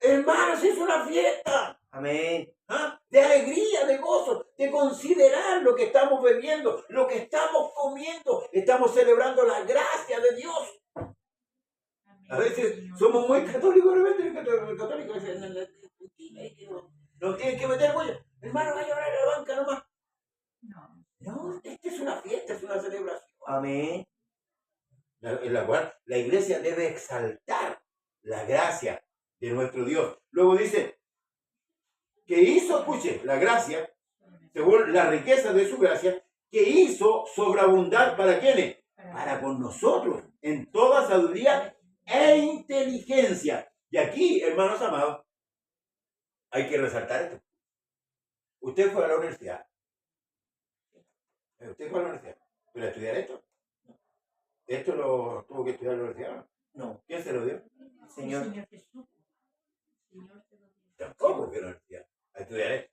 Hermanos, es una fiesta. Amén. ¿Ah? De alegría, de gozo, de considerar lo que estamos bebiendo, lo que estamos comiendo. Estamos celebrando la gracia de Dios. Amén, A veces Señor. somos muy católicos, de repente, católicos, tienen que meter bulla. Hermano, vaya a orar a la banca nomás. No. No, esta es una fiesta, es una celebración. Amén. En la cual la iglesia debe exaltar la gracia de nuestro Dios. Luego dice, que hizo, escuche, la gracia, según la riqueza de su gracia, que hizo sobreabundar para quiénes, para con nosotros, en toda sabiduría e inteligencia. Y aquí, hermanos amados, hay que resaltar esto. Usted fue a la universidad. Usted fue a la universidad. ¿Pero a estudiar esto? ¿Esto lo tuvo que estudiar en la universidad? No, ¿Quién se lo dio? Señor. El Señor Jesús. El Señor te lo dio. Tampoco fue a la universidad a estudiar esto.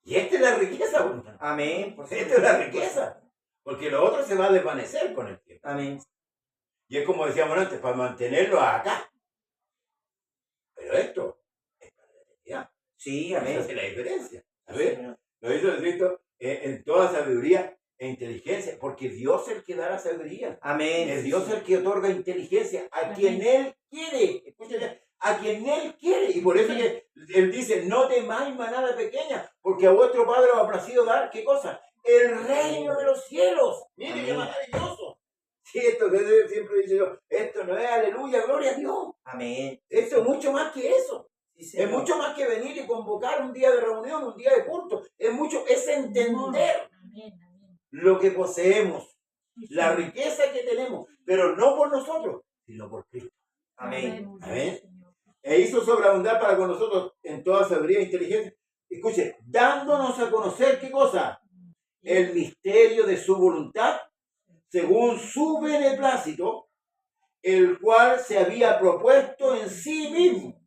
Y esta es la riqueza, hermano. Amén. Esta es la riqueza. Porque lo otro se va a desvanecer con el tiempo. Amén. Y es como decíamos antes, para mantenerlo acá. Pero esto es para la eternidad. Sí, Esa amén. es la diferencia. Sí, ¿Sabes? Señor. Lo hizo Cristo en toda sabiduría e inteligencia. Porque Dios es el que da la sabiduría. Amén. Es Dios el que otorga inteligencia a Amén. quien Él quiere. Escúchate, a quien Él quiere. Y por eso que Él dice, no temáis manada pequeña, porque a vuestro Padre os ha placido dar, ¿qué cosa? El reino de los cielos. Mire qué Amén. maravilloso. Sí, esto que siempre dice yo, esto no es aleluya, gloria a Dios. Amén. Esto es mucho más que eso. Sí, Es Señor. mucho más que venir y convocar un día de reunión, un día de culto. Es entender Amén, amén. lo que poseemos, Sí, la Señor. riqueza que tenemos, pero no por nosotros, sino por Cristo. Amén. Aleluya, Amén. Señor. E hizo sobreabundar para con nosotros en toda sabiduría e inteligencia. Escuche, dándonos a conocer, ¿qué cosa? El misterio de su voluntad, según su beneplácito, el cual se había propuesto en sí mismo.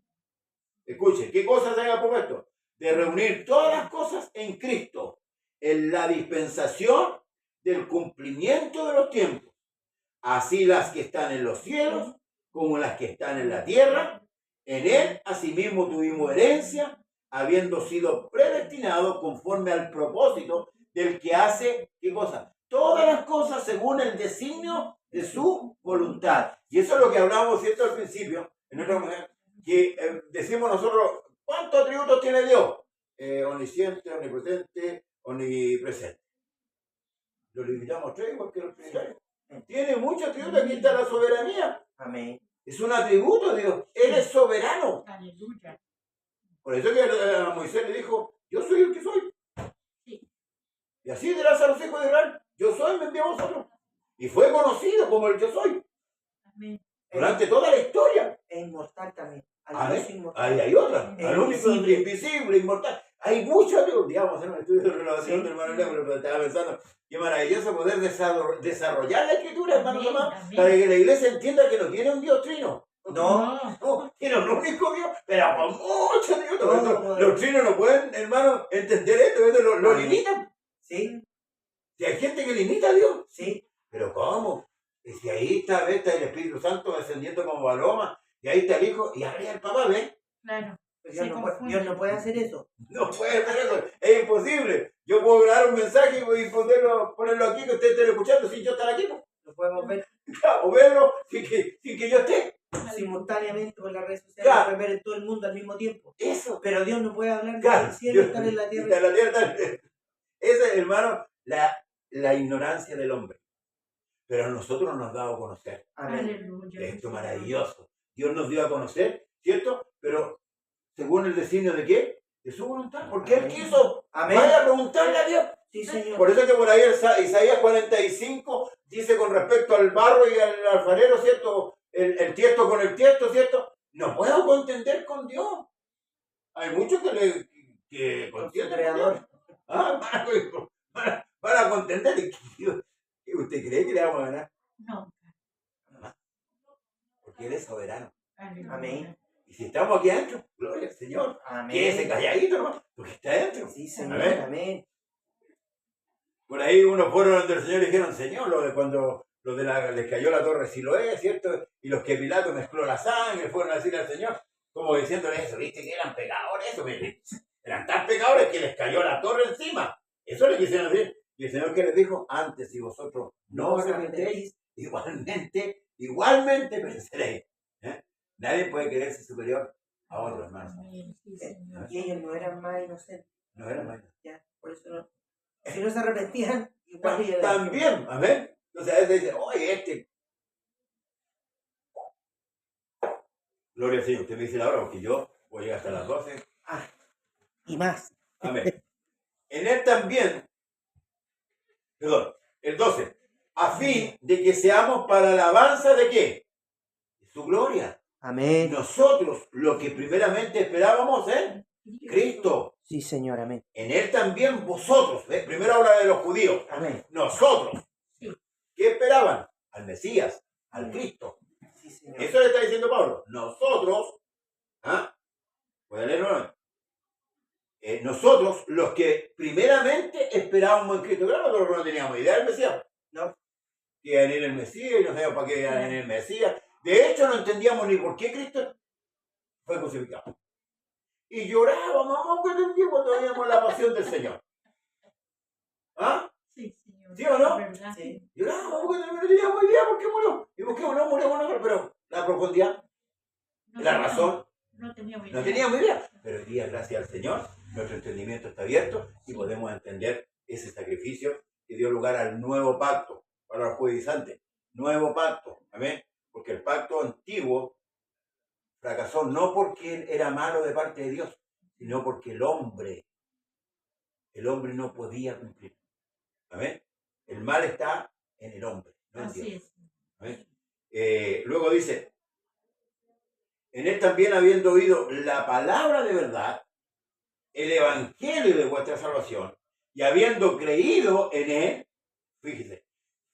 Escuche, ¿qué cosa se había propuesto? De reunir todas las cosas en Cristo, en la dispensación del cumplimiento de los tiempos, así las que están en los cielos como las que están en la tierra. En él asimismo tuvimos herencia, habiendo sido predestinados conforme al propósito del que hace, ¿qué cosa? Todas las cosas según el designio de su voluntad. Y eso es lo que hablábamos, ¿cierto? Al principio, en otra manera, que decimos nosotros, ¿cuántos atributos tiene Dios? Omnisciente, omnipotente, omnipresente. Lo limitamos a 3 porque los trinitarios. Tiene muchos atributos, aquí está la soberanía. Amén. Es un atributo de Dios. Él es soberano. Aleluya. Por eso que a Moisés le dijo, yo soy el que soy. Sí. Y así dirás a los hijos de Israel, yo soy, me envió a vosotros. Y fue conocido como el yo soy Amén. durante toda la historia. Es inmortal también. Al A Dios ver, inmortal. ahí hay otra. Es Al único invisible. invisible, inmortal. Hay muchos atributos. Digamos, en un estudio de renovación del hermano Leo, pero estaba pensando, qué maravilloso poder desarrollar la escritura, hermano Amén, Tomás, amén. para que la iglesia entienda que no tiene un Dios trino. No. No, tiene un único Dios, pero con muchos atributos. No, Los- no. Los trinos no pueden, hermano, entender esto, lo Amén. limitan. Sí, Si hay gente que limita a Dios. sí. Pero ¿cómo? Y si ahí está, ¿ves? Está el Espíritu Santo descendiendo como paloma, y ahí está el Hijo, y arriba el Papá, ¿ves? Claro. Pero Se Dios confunde. Dios no puede hacer eso. No puede ser eso, es imposible. Yo puedo grabar un mensaje y ponerlo aquí, que usted esté escuchando sin yo estar aquí, ¿no? Lo podemos ver O verlo sin que yo esté. simultáneamente por las redes sociales. Claro. Lo pueden ver en todo el mundo al mismo tiempo. Eso. Pero Dios no puede hablar Claro, del cielo y Dios- estar en la Está tierra. en la tierra. Esa es, hermano, la ignorancia del hombre. Pero a nosotros nos ha dado a conocer. Amén. Aleluya. Esto maravilloso. Dios nos dio a conocer, ¿cierto? Pero según el designio de qué? De su voluntad. Porque Él Amén. quiso. Amén. Vaya a preguntarle a Dios. Sí, Señor. Por eso que por ahí Isaías 45 dice con respecto al barro y al alfarero, ¿cierto? El tiesto con el tiesto, ¿cierto? No puedo contender con Dios. Hay muchos que Con su contienden con creador. Dios. Ah, van a contender. ¿Y usted cree que le vamos a ganar? No. Porque Él es soberano. Aleluya. Amén. Y si estamos aquí adentro, gloria al Señor. Quédese Amén. calladito, hermano, porque está adentro. Sí, Señor. Amén. Amén. Por ahí unos fueron ante el Señor y dijeron, Señor, lo de cuando les cayó la torre Siloé, ¿cierto? Y los que Pilato mezcló la sangre, fueron a decirle al Señor, como diciéndole eso, viste que eran pecadores, eso, eran tan pecadores que les cayó la torre encima. Eso le quisieron decir. Y el Señor que les dijo, antes si vosotros no os arrepentéis, igualmente venceréis. ¿Eh? Nadie puede creerse superior a otros, hermanos. Amén. Sí, Señor. Y ellos no eran más inocentes. No era más. Ya, por eso no. Si no se arrepentían, igual ellos También, amén. Entonces a veces dice, oye, gloria al Señor, usted me dice la hora porque yo voy a llegar hasta las 12. Ah, y más. Amén. En él también, perdón, el 12, a fin de que seamos para alabanza de qué? De su gloria. Amén. Nosotros, lo que primeramente esperábamos en Cristo. Sí, Señor, amén. En él también vosotros. ¿Ves? Primero habla de los judíos. Amén. Nosotros. Sí. ¿Qué esperaban? Al Mesías, al Cristo. Sí, Señor. Eso le está diciendo Pablo. Nosotros, ¿ah? Voy a leerlo nuevamente. Nosotros, los que primeramente esperábamos en Cristo. Claro, nosotros no teníamos idea del Mesías. No. Que iba a venir el Mesías y no sabíamos para qué iba a venir el Mesías. De hecho, no entendíamos ni por qué Cristo fue crucificado. Y llorábamos, aunque entendíamos cuando veíamos la pasión del Señor. ¿Ah? Sí, Señor. ¿Sí o no? ¿Verdad? Sí. Llorábamos porque no teníamos idea por qué murió. ¿Y por qué no murió nosotros? Pero la profundidad, No la teníamos- razón, No teníamos no teníamos idea. Pero hoy día, gracias al Señor, nuestro entendimiento está abierto y podemos entender ese sacrificio que dio lugar al nuevo pacto para los judaizantes. Nuevo pacto. Amén. Porque el pacto antiguo fracasó no porque él era malo de parte de Dios, sino porque el hombre no podía cumplir. Amén. El mal está en el hombre, no en Dios. Así es. Amén. Luego dice, en él también habiendo oído la palabra de verdad, el evangelio de vuestra salvación, y habiendo creído en él, fíjese,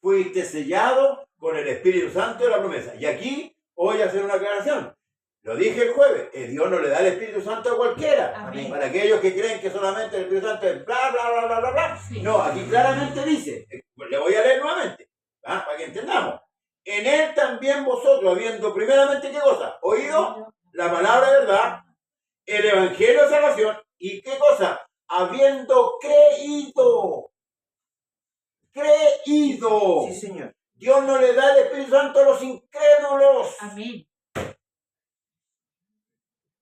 fuiste sellado con el Espíritu Santo de la promesa. Y aquí voy a hacer una aclaración. Lo dije el jueves, Dios no le da el Espíritu Santo a cualquiera. Amén. Para aquellos que creen que solamente el Espíritu Santo es bla, bla, bla, bla, bla, bla. Sí. No, aquí claramente dice, le voy a leer nuevamente, ¿ah? Para que entendamos. En él también vosotros, habiendo primeramente, ¿qué cosa? Oído la palabra de verdad, el evangelio de salvación, ¿y qué cosa? Habiendo creído. Creído. Sí, Señor. Dios no le da el Espíritu Santo a los incrédulos. Amén.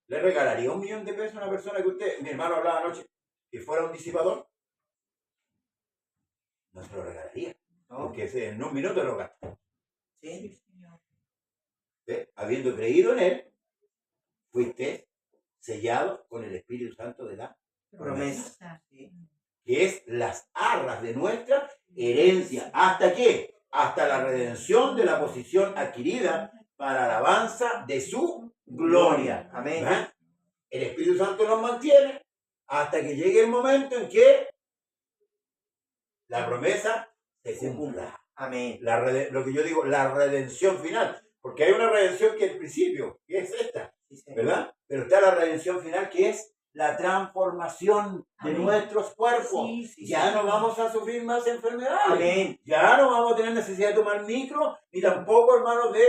¿Le regalaría $1.000.000 a una persona que usted, mi hermano hablaba anoche, que fuera un disipador? No se lo regalaría, No. porque en un minuto lo gasta. Sí. Sí, Señor. ¿Ve? Habiendo creído en él, fuiste sellado con el Espíritu Santo de la Promesa. Sí. que es las arras de nuestra herencia. ¿Hasta qué? Hasta la redención de la posición adquirida para alabanza de su gloria. Amén. ¿Ah? El Espíritu Santo nos mantiene hasta que llegue el momento en que la promesa se cumpla. Amén. Lo que yo digo, la redención final. Porque hay una redención que es el principio, que es esta, Sí, Señor. ¿verdad? Pero está la redención final, que es la transformación de Amén. nuestros cuerpos. Sí, sí, Ya sí. no vamos a sufrir más enfermedades. Amén. Ya no vamos a tener necesidad de tomar micro, ni tampoco, hermanos, de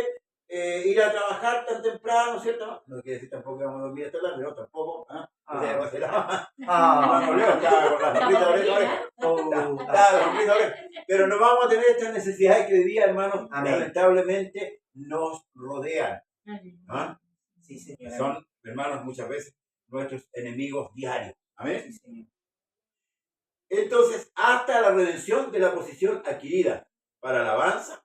ir a trabajar tan temprano, ¿cierto? No quiere decir tampoco que vamos a dormir hasta tarde, no, tampoco. ¿Ah? Ah. O sea, va a ser la- Ah. Hermano Leo estaba con la sonrisa de oreja a oreja. Oh. Estaba con la sonrisa de oreja. Pero no vamos a tener estas necesidades que hoy día, hermanos, Amén. lamentablemente nos rodean. Amén. ¿Ah? Sí, Señor. Son, hermanos, muchas veces nuestros enemigos diarios. Amén. Sí, Señor. Entonces, hasta la redención de la posición adquirida para alabanza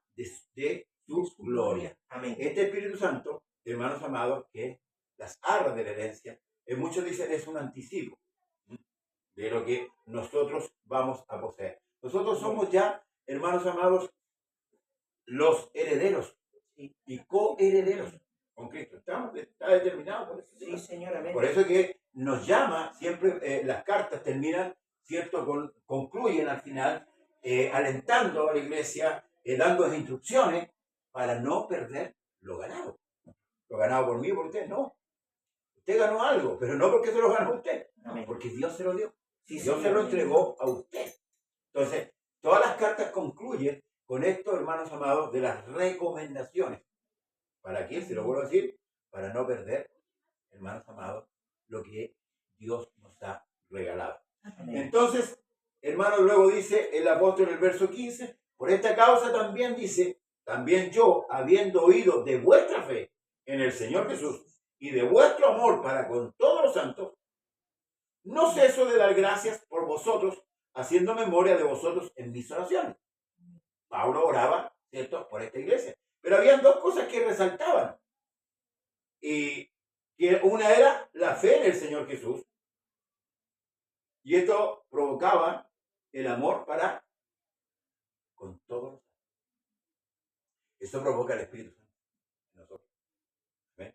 de su gloria. Amén. Este Espíritu Santo, hermanos amados, que las arras de la herencia, muchos dicen es un anticipo de lo que nosotros vamos a poseer. Nosotros somos ya, hermanos amados, los herederos y coherederos con Cristo. Está determinado por eso. Sí, Señor. Amén. Por eso que nos llama, siempre las cartas terminan, ¿cierto? Concluyen al final, alentando a la iglesia, dando instrucciones para no perder lo ganado. Lo ganado por mí, por usted, no. Usted ganó algo, pero no porque se lo ganó usted, Amén. porque Dios se lo dio. Sí, Dios se Señor. lo entregó a usted. Entonces, todas las cartas concluyen con esto, hermanos amados, de las recomendaciones. ¿Para qué? Se lo vuelvo a decir, para no perder, hermanos amados, lo que Dios nos ha regalado. Amén. Entonces, hermanos, luego dice el apóstol en el verso 15, por esta causa también dice, también yo, habiendo oído de vuestra fe en el Señor Jesús y de vuestro amor para con todos los santos, no ceso de dar gracias por vosotros, haciendo memoria de vosotros en mis oraciones. Pablo oraba, ¿cierto?, por esta iglesia. Pero habían dos cosas que resaltaban. Y que una era la fe en el Señor Jesús. Y esto provocaba el amor para con todos. Eso provoca el Espíritu Santo en nosotros. ¿Ven?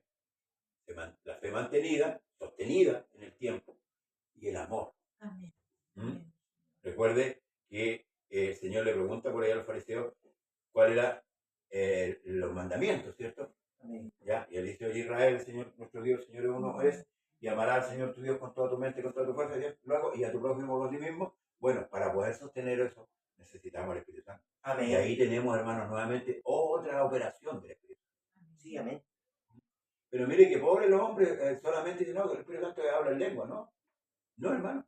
La fe mantenida, sostenida en el tiempo, y el amor. Amén. ¿Mm? Recuerde que el Señor le pregunta por ahí a los fariseos cuál era los mandamientos, ¿cierto? Amén. ¿Ya? Y él dice: oye, Israel, el Señor nuestro Dios, el Señor es uno, es, y amarás al Señor tu Dios con toda tu mente, con toda tu fuerza, luego, y a tu prójimo como a ti mismo. Bueno, para poder sostener eso, necesitamos el Espíritu Santo. Y Amén. ahí tenemos, hermanos, nuevamente otra operación del Espíritu Santo. Sí, amén. Pero mire que pobre los hombres solamente dicen: no, que el Espíritu Santo habla en lengua, ¿no? No, hermano.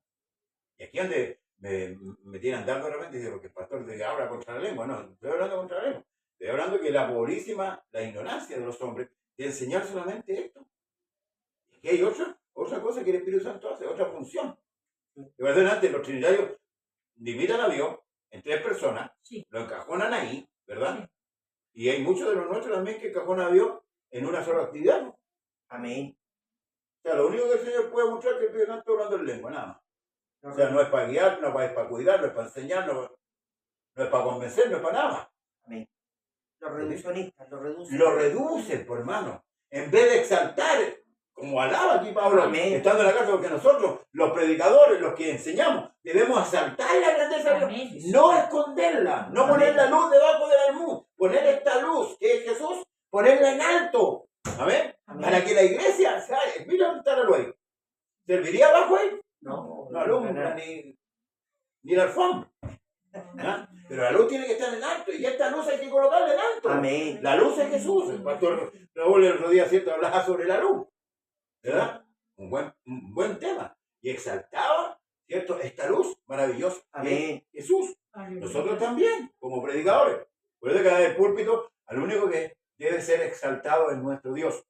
Y aquí donde me tienen dando de repente, dice, porque el pastor dice que habla contra la lengua. No, no estoy hablando contra la lengua. Estoy hablando que la pobrísima, la ignorancia de los hombres, de enseñar solamente esto. Y que hay otra cosa que el Espíritu Santo hace, otra función. De verdad, antes los trinitarios limitan a Dios en 3 personas, Sí. lo encajonan ahí, ¿verdad? Sí. Y hay muchos de los nuestros también que encajonan a Dios en una sola actividad, ¿no? Amén. O sea, lo único que el Señor puede mostrar es que el Espíritu Santo está hablando en lengua, nada más. O sea, no es para guiar, no es para cuidar, no es para enseñar, no es para convencer, no es para nada más. Amén. Los reduccionistas, lo reducen. Lo reducen, por hermano. En vez de exaltar, como alaba aquí Pablo, Amén. estando en la casa, porque nosotros, los predicadores, los que enseñamos, debemos exaltar la grandeza de Dios, Amén. no esconderla, no Amén. poner la luz debajo del almud, poner esta luz que es Jesús, ponerla en alto. Amén. Amén. Para que la iglesia, mira dónde está la luz ahí. ¿Serviría abajo ahí? No, No alumbra ni la alfombra. ¿Ah? Pero la luz tiene que estar en alto, y esta luz hay que colocarla en alto. Amén. La luz es Jesús. El pastor Raúl el otro día, ¿cierto?, hablaba sobre la luz, ¿verdad? Un buen tema. Y exaltaba, ¿cierto?, esta luz maravillosa. Amén. Es Jesús. Aleluya. Nosotros también, como predicadores. Por eso que en el púlpito, al único que debe ser exaltado es nuestro Dios.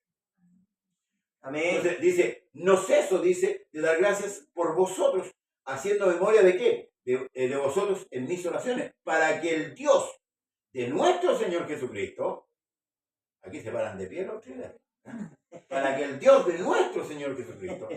Amén. Entonces dice: no ceso, dice, de dar gracias por vosotros, haciendo memoria de qué, de vosotros en mis oraciones, para que el Dios de nuestro Señor Jesucristo, aquí se paran de pie los trinitarios, para que el Dios de nuestro Señor Jesucristo,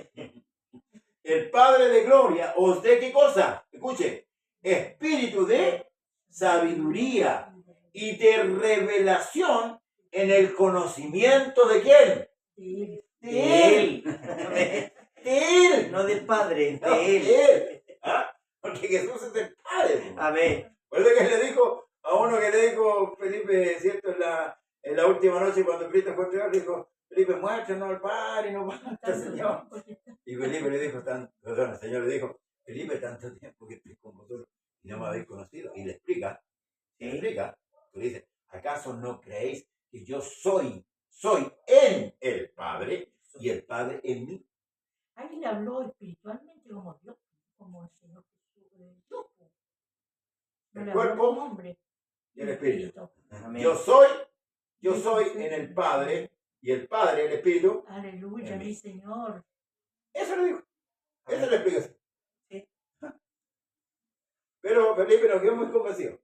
el Padre de gloria, os dé qué cosa, escuche, espíritu de sabiduría y de revelación en el conocimiento de quién, Sí. de Él, de Él, No del Padre, no, de Él. de Él. ¿Ah? Porque Jesús es el Padre. Amén. Por eso que le dijo a uno, que le dijo Felipe, ¿cierto?, en la última noche cuando Cristo fue entregado, le dijo: Felipe, muéstranos al Padre, no basta, Señor. Y Felipe le dijo, el Señor le dijo: Felipe, tanto tiempo que estoy con vosotros y no me habéis conocido. Y le explica, tú le dices: ¿acaso no creéis que yo soy en el Padre y el Padre en mí? Alguien le habló espiritualmente como Dios, como el Señor Jesús. Dios. No El le habló cuerpo como hombre. y el Espíritu. Amén. Yo soy en el Padre y el Padre, el Espíritu. Aleluya, En mí. mi Señor. Eso le dijo. Esa es la explicación. Sí. Pero Felipe no quedó muy convencido.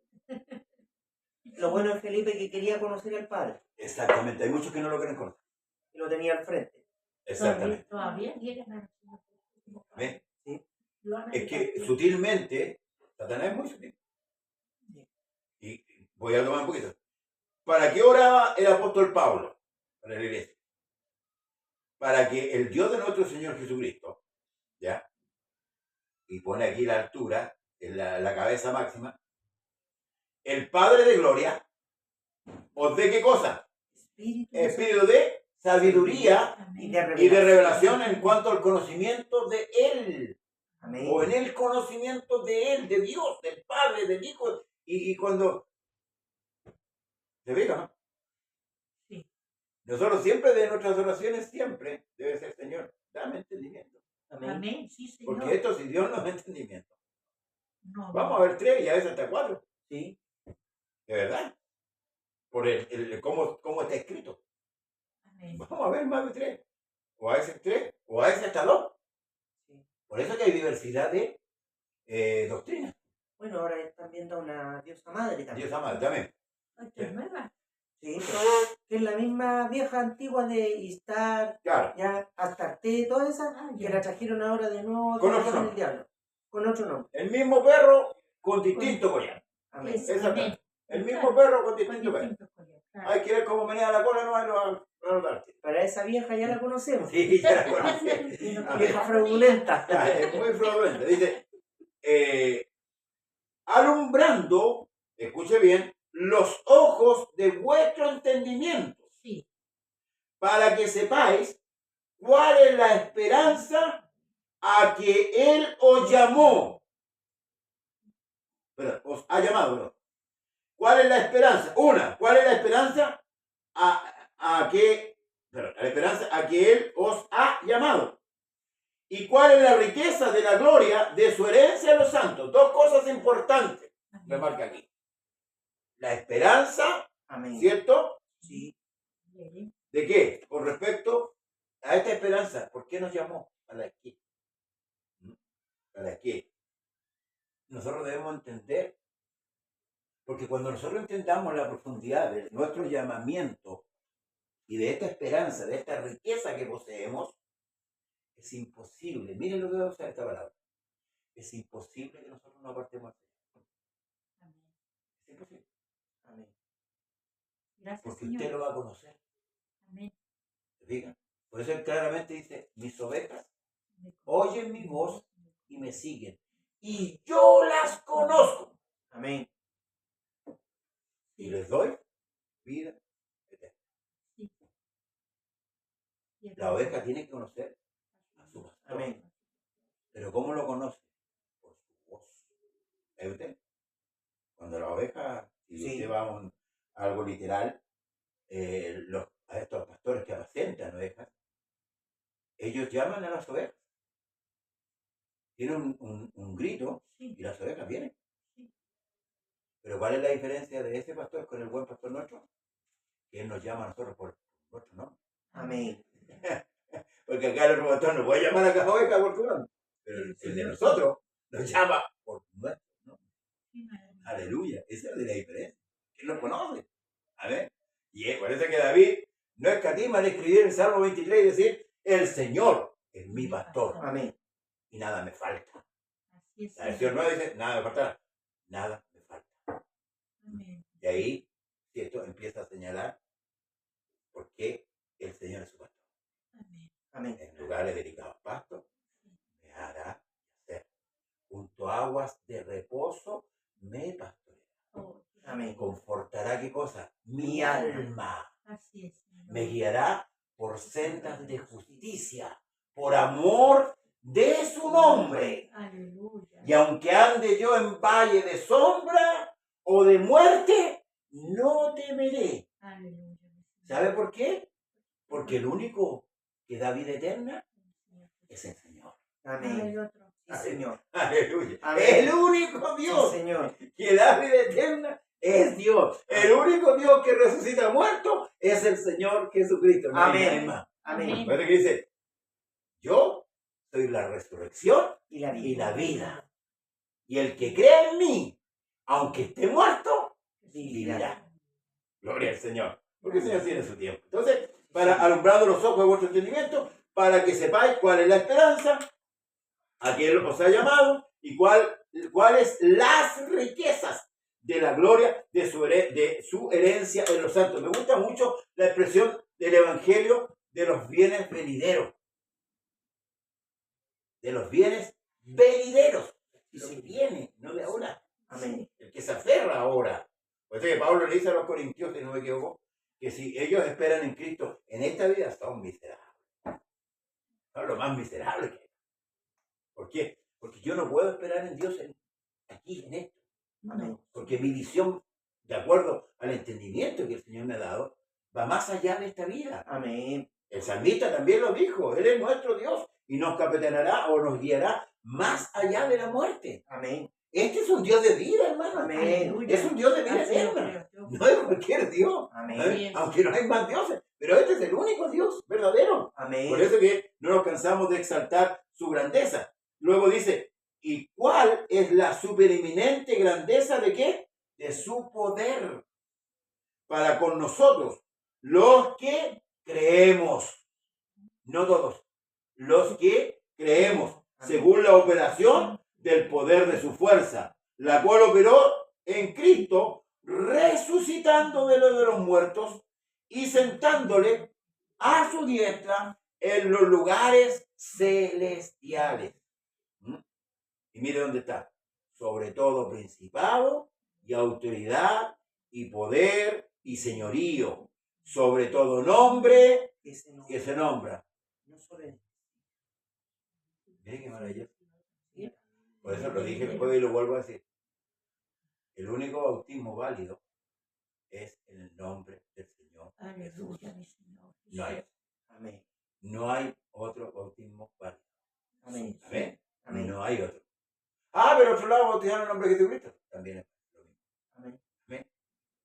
Lo bueno es Felipe que quería conocer al Padre Exactamente, hay muchos que no lo quieren conocer. y lo tenía al frente. Exactamente. Todavía quieren al Señor Jesús. ¿Ves? Lo han Es que negado. sutilmente, Satanás es muy sutil. Y voy a tomar un poquito. ¿Para qué oraba el apóstol Pablo para la iglesia? Para que el Dios de nuestro Señor Jesucristo, ¿ya? Y pone aquí la altura, en la cabeza máxima, el Padre de gloria, ¿os dé qué cosa? Espíritu de sabiduría Amén. Y de y de revelación. revelación en cuanto al conocimiento de Él. Amén. O en el conocimiento de Él, de Dios, del Padre, del Hijo. Y cuando... ¿Se fija, no? Sí. Nosotros siempre, de nuestras oraciones, siempre debe ser: Señor, dame entendimiento. Amén. Amén, sí, Señor. Porque esto, si Dios nos da entendimiento, No, vamos a ver 3 y a veces hasta 4. Sí. De verdad. Por cómo está escrito. Amén. Vamos a ver más de 3. o a veces 3, o a veces hasta 2. Sí. Por eso que hay diversidad de doctrinas. Bueno, ahora están viendo a una diosa madre también. Dios ama también. Esta es nueva. Sí, que es la misma vieja antigua de Istar, Claro, ya, Astarte, toda esa, Ah, que ya. la trajeron ahora de nuevo Con de otro el nombre. diablo. Con otro nombre. el mismo perro con distinto collar. Amén. Es- Exactamente. amén. El mismo perro con Con distinto collar. distintos colores, claro. Hay que ver cómo menea la cola, no hay lo notarte. Para esa vieja ya la conocemos. Sí, ya la conocí. Amén. Vieja fraudulenta. Ya, es muy fraudulenta. Dice, alumbrando, escuche bien, los ojos de vuestro entendimiento, Sí, para que sepáis cuál es la esperanza a que Él os llamó. Perdón, os ha llamado, ¿no? ¿Cuál es la esperanza? ¿Cuál es la esperanza la esperanza a que Él os ha llamado? ¿Y cuál es la riqueza de la gloria de su herencia en los santos? 2 cosas importantes, amén. remarca aquí. La esperanza, Amén. ¿cierto? Sí. Bien. ¿De qué? Con respecto a esta esperanza, ¿por qué nos llamó a la esquina? A la esquina. Nosotros debemos entender, porque cuando nosotros entendamos la profundidad de nuestro llamamiento y de esta esperanza, de esta riqueza que poseemos, es imposible, miren lo que voy a usar esta palabra, es imposible que nosotros no apartemos del Señor. Amén. Es imposible, Amén. Gracias, porque Señor. usted lo va a conocer. Amén. ¿Se fijan? Por eso él claramente dice, mis ovejas Me oyen mi voz y me siguen, y yo las conozco, Amén. y les doy vida eterna. Sí. Y es La verdad. oveja tiene que conocer a su pastor. Amén. Pero ¿cómo lo conoce? Por su voz. ¿Es usted? Cuando la oveja, si Sí. usted va a algo literal, a estos pastores que apacentan ovejas, ellos llaman a las ovejas. Tienen un grito Sí, y las ovejas vienen. sí. Pero ¿cuál es la diferencia de ese pastor con el buen pastor nuestro? Que él nos llama a nosotros por nuestro nombre. Amén. Porque acá el otro pastor no puede llamar a cada oveja por su nombre. Pero el de nosotros nos llama por nuestro nombre. Sí, madre mía. Aleluya. Esa es la diferencia. Él nos conoce. A ver. Y es por eso que David no escatima al escribir el Salmo 23 y decir, el Señor es mi pastor Amén. y nada me falta. Así es. La versión 9 dice, nada me faltará. Nada me falta. Amén. Y ahí, ¿cierto? Empieza a señalar por qué el Señor es su pastor. Amén. Amén. En lugares delicados pastos me hará yacer. Junto a aguas de reposo me pastoreará. Oh, Amén. Confortará qué cosa? Mi alma. así es, Señor. Me guiará por sendas de justicia, por amor de su nombre. Aleluya. Y aunque ande yo en valle de sombra o de muerte, no temeré. Aleluya. ¿Sabe por qué? Porque el único que da vida eterna es el Señor. Amén. Hay otro. Sí, Señor. Aleluya. Amén. El único Dios Sí, Señor. que da vida eterna es Dios. El único Dios que resucita muerto es el Señor Jesucristo. No hay Amén. nadie más. Amén. Por eso que dice, yo soy la resurrección Y la y vida. la vida. Y el que cree en mí, aunque esté muerto, vivirá. Gloria al Señor. Porque el Señor tiene su tiempo. Entonces, para alumbrando los ojos de vuestro entendimiento, para que sepáis cuál es la esperanza a que Él os ha llamado y cuáles las riquezas de la gloria de su herencia en los santos. Me gusta mucho la expresión del Evangelio de los bienes venideros. De los bienes venideros. Lo que viene, no de ahora. Amén. El que se aferra ahora. Por eso que Pablo le dice a los corintios, si no me equivoco, que si ellos esperan en Cristo en esta vida, son miserables. Son lo más miserable que hay. ¿Por qué? Porque yo no puedo esperar en Dios aquí, en esto. Amén. Porque mi visión, de acuerdo al entendimiento que el Señor me ha dado, va más allá de esta vida. Amén. El salmista también lo dijo, Él es nuestro Dios y nos capitanará o nos guiará más allá de la muerte. Amén. Este es un Dios de vida, hermano. Amén. Es un Dios de vida Así es, eterna. Dios. No es cualquier Dios. Amén. ¿Eh? Aunque no hay más dioses, Pero este es el único Dios verdadero. Amén. Por eso que no nos cansamos de exaltar su grandeza. Luego dice, ¿y cuál es la supereminente grandeza de qué? De su poder para con nosotros, los que creemos. No todos, los que creemos, según la operación del poder de su fuerza, la cual operó en Cristo, resucitando de los muertos y sentándole a su diestra en los lugares celestiales. ¿Mm? Y mire dónde está. Sobre todo principado y autoridad y poder y señorío. Sobre todo nombre Que se nos- que se nombra. no solo en- Mire qué maravilloso. Por eso lo dije después y lo vuelvo a decir. El único bautismo válido es en el nombre del Señor Jesús. Aleluya, mi Señor. No hay, Amén. no hay otro bautismo válido. Amén. Amén. Amén. No hay otro. Ah, pero otro lado bautizar en el nombre de Jesucristo. También es lo mismo. Amén. Amén.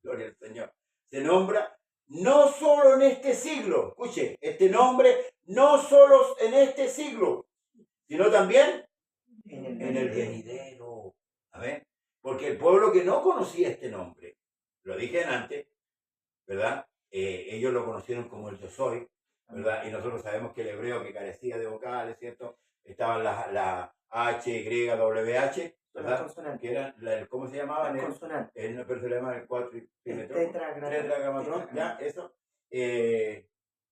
Gloria al Señor. Se nombra no solo en este siglo. Escuche, este nombre no solo en este siglo, sino también en el venidero. Amén. Porque el pueblo que no conocía este nombre, lo dije antes, ¿verdad? Ellos lo conocieron como el yo soy, ¿verdad? Y nosotros sabemos que el hebreo que carecía de vocales, ¿cierto? Estaban la H, Y, WH, Las ¿verdad? consonantes. Que eran, ¿cómo se llamaban? Las consonantes. Pero se le llama el El tetragramatón, ya, eso.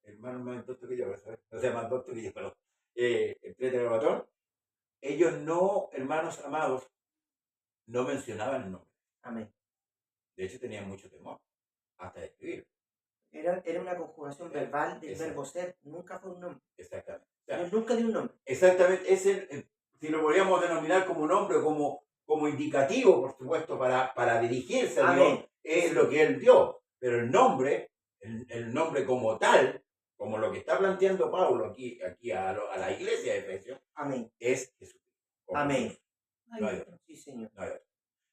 Hermano más doctor que yo, ¿sabes? O sea, más doctor que yo, perdón. El tetragramatón. Ellos no, hermanos amados, no mencionaban el nombre. Amén. De hecho, tenían mucho temor, hasta de escribir. Era una conjugación verbal del Exacto. verbo ser. Nunca fue un nombre. Exactamente. O sea, Dios nunca dio un nombre. exactamente, es si lo podríamos denominar como nombre, como indicativo, por supuesto, para dirigirse a Dios, Amén. es lo que Él dio. Pero el nombre como tal, como lo que está planteando Pablo aquí a la iglesia de Efesios, Amén. es Jesucristo. Amén. Jesús. No hay otro. Sí, Señor. No hay otro.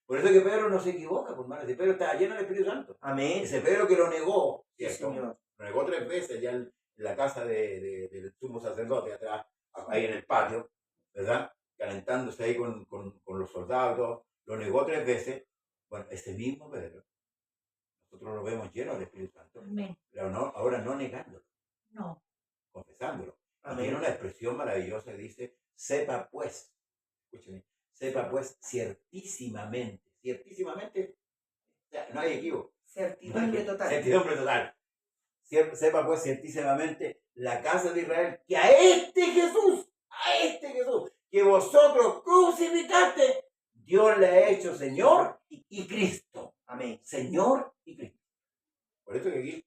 Por eso que Pedro no se equivoca, por hermano. Ese Pedro estaba lleno del Espíritu Santo. Amén. Ese Pedro que lo negó, Sí, ¿cierto? Señor. Lo negó 3 veces ya en la casa del sumo sacerdote, atrás, ahí en el patio, ¿verdad? Calentándose ahí con los soldados, lo negó 3 veces. Bueno, ese mismo Pedro, nosotros lo vemos lleno del Espíritu Santo, Amén. pero no, ahora no negándolo, No. confesándolo. Y Amén. tiene una expresión maravillosa que dice, sepa pues, escúcheme, sepa pues ciertísimamente, o sea, no hay equívoco. Certidumbre total. Certidumbre total. Sepa pues ciertísimamente la casa de Israel que a este Jesús, que vosotros crucificaste, Dios le ha hecho Señor y Cristo. Amén. Señor y Cristo. Por eso que aquí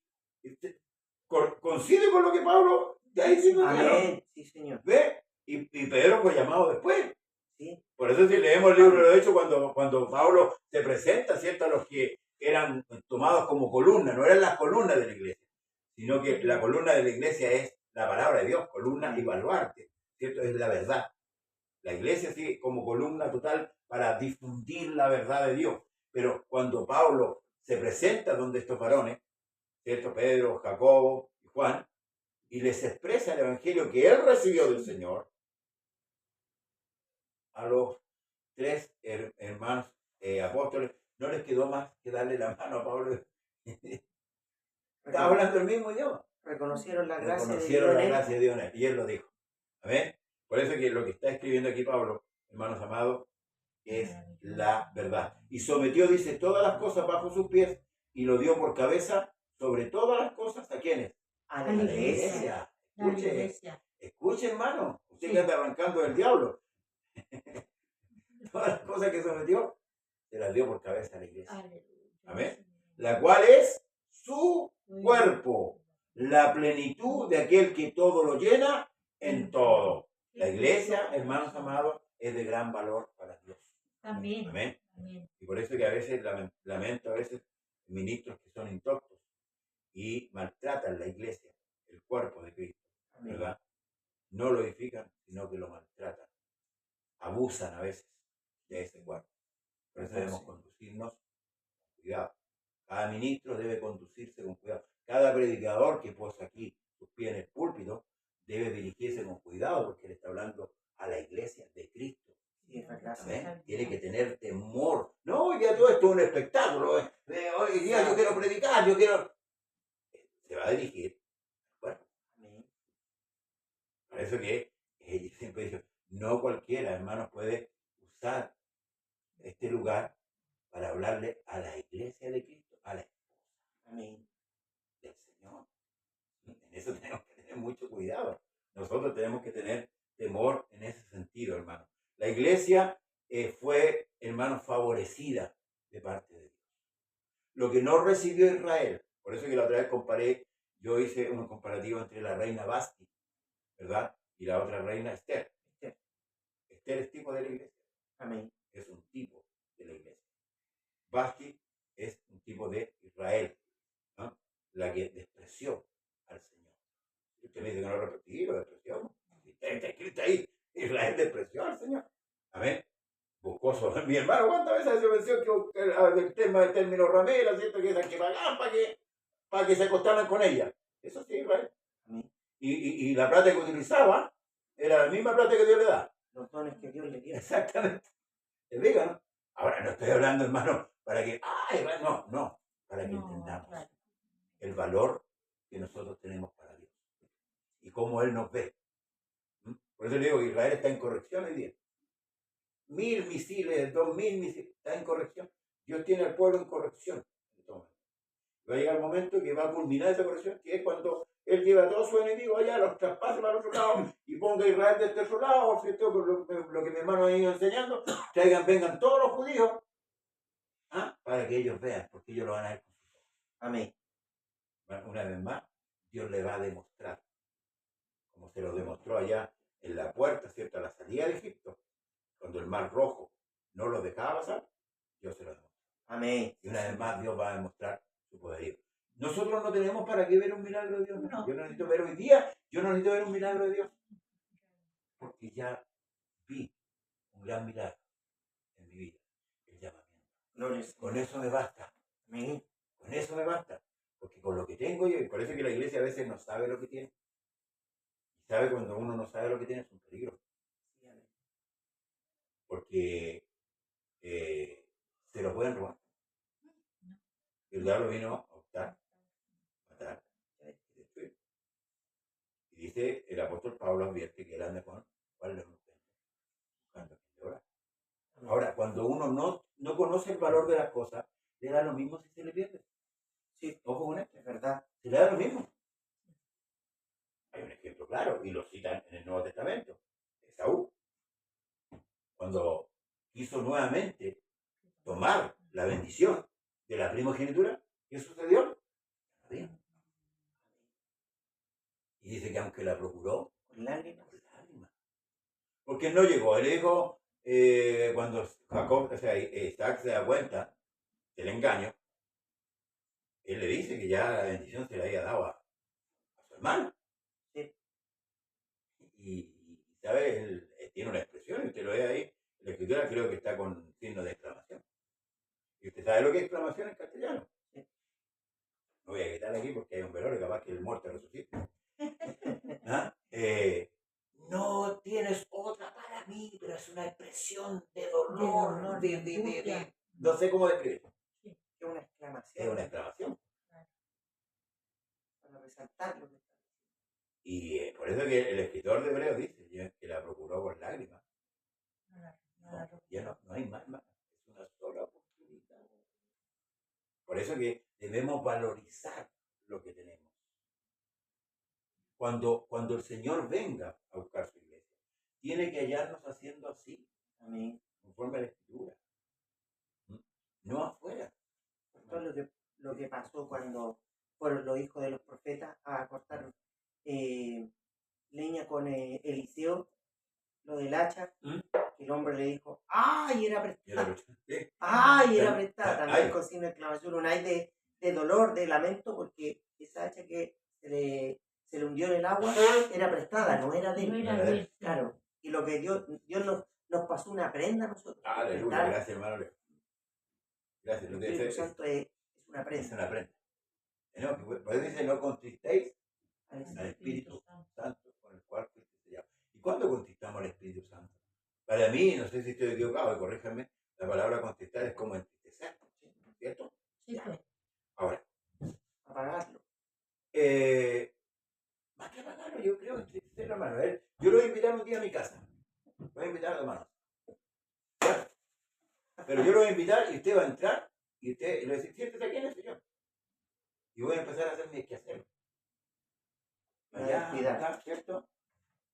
coincide con lo que Pablo ya dice. Amén. Sí, Señor. ¿Ve? Y Pedro fue llamado después. Sí. Por eso si leemos el libro de los Hechos, cuando Pablo se presenta, ¿cierto? A los que eran tomados como columna, no eran las columnas de la iglesia, sino que la columna de la iglesia es la palabra de Dios, columna y baluarte, ¿cierto? Es la verdad. La iglesia sí como columna total para difundir la verdad de Dios. Pero cuando Pablo se presenta donde estos varones, ¿cierto? Pedro, Jacobo y Juan, y les expresa el evangelio que él recibió del Señor, a los 3 hermanos apóstoles, no les quedó más que darle la mano a Pablo. Estaba hablando el mismo idioma. Reconocieron la gracia Reconocieron la de Dios. gracia de Dios en él, y él lo dijo. ¿Amén? Por eso que lo que está escribiendo aquí Pablo, hermanos amados, es la verdad. Y sometió, dice, todas las cosas bajo sus pies y lo dio por cabeza sobre todas las cosas. ¿A quiénes? A la la iglesia. iglesia. La Escuche, iglesia. escuche, hermano. Usted Sí. que anda arrancando del diablo. Todas las cosas que sometió, se las dio por cabeza a la iglesia. Aleluya. Amén. La cual es su cuerpo, la plenitud de aquel que todo lo llena en todo. La iglesia, hermanos amados, es de gran valor para Dios. También. Amén. Amén. Y por eso que a veces lamento a veces ministros que son intoctos y maltratan la iglesia, el cuerpo de Cristo, Amén. ¿verdad? No lo edifican, sino que lo maltratan. Abusan a veces de ese cuerpo. Por eso debemos conducirnos con cuidado. Cada ministro debe conducirse con cuidado. Cada predicador que posa aquí sus pies en el púlpito debe dirigirse con cuidado porque le está hablando a la iglesia de Cristo. Sí, esa clase. Amén. Tiene que tener temor. No, hoy día todo esto es un espectáculo. Hoy día yo quiero predicar, yo quiero... Se va a dirigir. Bueno, Amén. por eso que yo siempre digo, no cualquiera, hermanos, puede usar este lugar para hablarle a la iglesia de Cristo, a la esposa Amén. del Señor. En eso tenemos que tener mucho cuidado. Nosotros tenemos que tener temor en ese sentido, hermano. La iglesia fue, hermano, favorecida de parte de Dios. Lo que no recibió Israel, por eso que la otra vez comparé, yo hice un comparativo entre la reina Basti, ¿verdad? Y la otra reina Esther. Esther es tipo de la iglesia. Amén. Es un tipo de la iglesia. Basti es un tipo de Israel, ¿no? La que despreció al Señor. Y usted me dice que no lo repetí, lo despreció. Está escrito ahí. Israel despreció al Señor. Amén. Buscó sobre mi hermano. ¿Cuántas veces se mencionó que el tema del término ramera, ¿cierto? Que esas que pagaban para que se acostaran con ella. Eso sí, Israel. Amén. Y la plata que utilizaba era la misma plata que Dios le da. Los dones que Dios le dio. Exactamente. ¿Te diga, no? Ahora no estoy hablando, hermano, para que, no, para que entendamos el valor que nosotros tenemos para Dios y cómo Él nos ve. Por eso le digo que Israel está en corrección hoy día. 1000 misiles, 2000 misiles, está en corrección. Dios tiene al pueblo en corrección. Va a llegar el momento que va a culminar esa corrección, que es cuando Él lleva a todos sus enemigos allá, los traspase para el otro lado y ponga a Israel de este otro lado, ¿cierto? Lo que mi hermano ha ido enseñando, vengan todos los judíos, para que ellos vean, porque ellos lo van a ver con sus ojos. Amén. Una vez más, Dios le va a demostrar, como se lo demostró allá en la puerta, ¿cierto? A la salida de Egipto, cuando el mar rojo no lo dejaba pasar, Dios se lo demostró. Amén. Y una vez más, Dios va a demostrar su poderío. Nosotros no tenemos para qué ver un milagro de Dios. No. Yo no necesito ver hoy día, yo no necesito ver un milagro de Dios. Porque ya vi un gran milagro en mi vida, el llamamiento. Con eso me basta. Amén. Con eso me basta. Porque con lo que tengo yo, y por eso es que la iglesia a veces no sabe lo que tiene. Y sabe cuando uno no sabe lo que tiene es un peligro. Sí, amén. Porque se lo pueden robar. El diablo vino a optar, matar y destruir. Y dice el apóstol Pablo advierte que él anda con ¿cuál es buscando quien le ora. Ahora, cuando uno no conoce el valor de las cosas, le da lo mismo si se le pierde. Sí, ojo con esto, Es verdad. se le da lo mismo. Hay un ejemplo claro, y lo citan en el Nuevo Testamento. Esaú, cuando quiso nuevamente tomar la bendición de la primogenitura, ¿qué sucedió? Y dice que aunque la procuró, Con lágrimas. porque él no llegó. Él dijo, cuando Jacob, Isaac se da cuenta del engaño, él le dice que ya la bendición se le había dado a su hermano. Sí. Y ¿sabe? Él tiene una expresión, y usted lo ve ahí, la escritura creo que está con signo de exclamación. ¿Y usted sabe lo que es exclamación en castellano? Sí. No voy a quitarle aquí porque hay un velorio capaz que el muerto resucite. No tienes otra para mí, pero es una expresión de dolor, no sé cómo describirlo. Es una exclamación. Es una exclamación. Para resaltar lo que está. Y por eso que el escritor de Hebreos dice que la procuró con lágrimas. Ya no hay más, es una sola oportunidad. Por eso que debemos valorizar lo que tenemos. Cuando el Señor venga a buscar su iglesia, tiene que hallarnos haciendo así. Amén. Conforme a la escritura. No afuera. Todo lo que pasó cuando fueron los hijos de los profetas a cortar leña con Eliseo, lo del hacha, que el hombre le dijo, ¡ay, era prestada! ¡Ay, era prestada! También con signo de exclamación, un ay de dolor, de lamento, porque esa hacha que se le hundió en el agua era prestada, no era de él. Claro. Y lo que Dios nos pasó una prenda a nosotros. Aleluya, gracias, hermano. Gracias. El Espíritu Santo es Una prenda. Es una prenda. No, por eso dice, no contristéis al Espíritu Santo con el cual fuiste sellado. ¿Y cuándo contristamos al Espíritu Santo? Para mí, no sé si estoy equivocado, corríjame, la palabra contristar es como entristecer, ¿cierto? Sí, pues. Ahora, Apagarlo. más que apagarlo, yo creo entristecer, hermano. Yo lo voy a invitar un día a mi casa. Voy a invitar a hermano. ¿Ya? Pero yo lo voy a invitar y usted va a entrar y usted le va a decir, siéntese aquí en el sillón. Y voy a empezar a hacer mis quehaceres. Allá, acá, ¿cierto?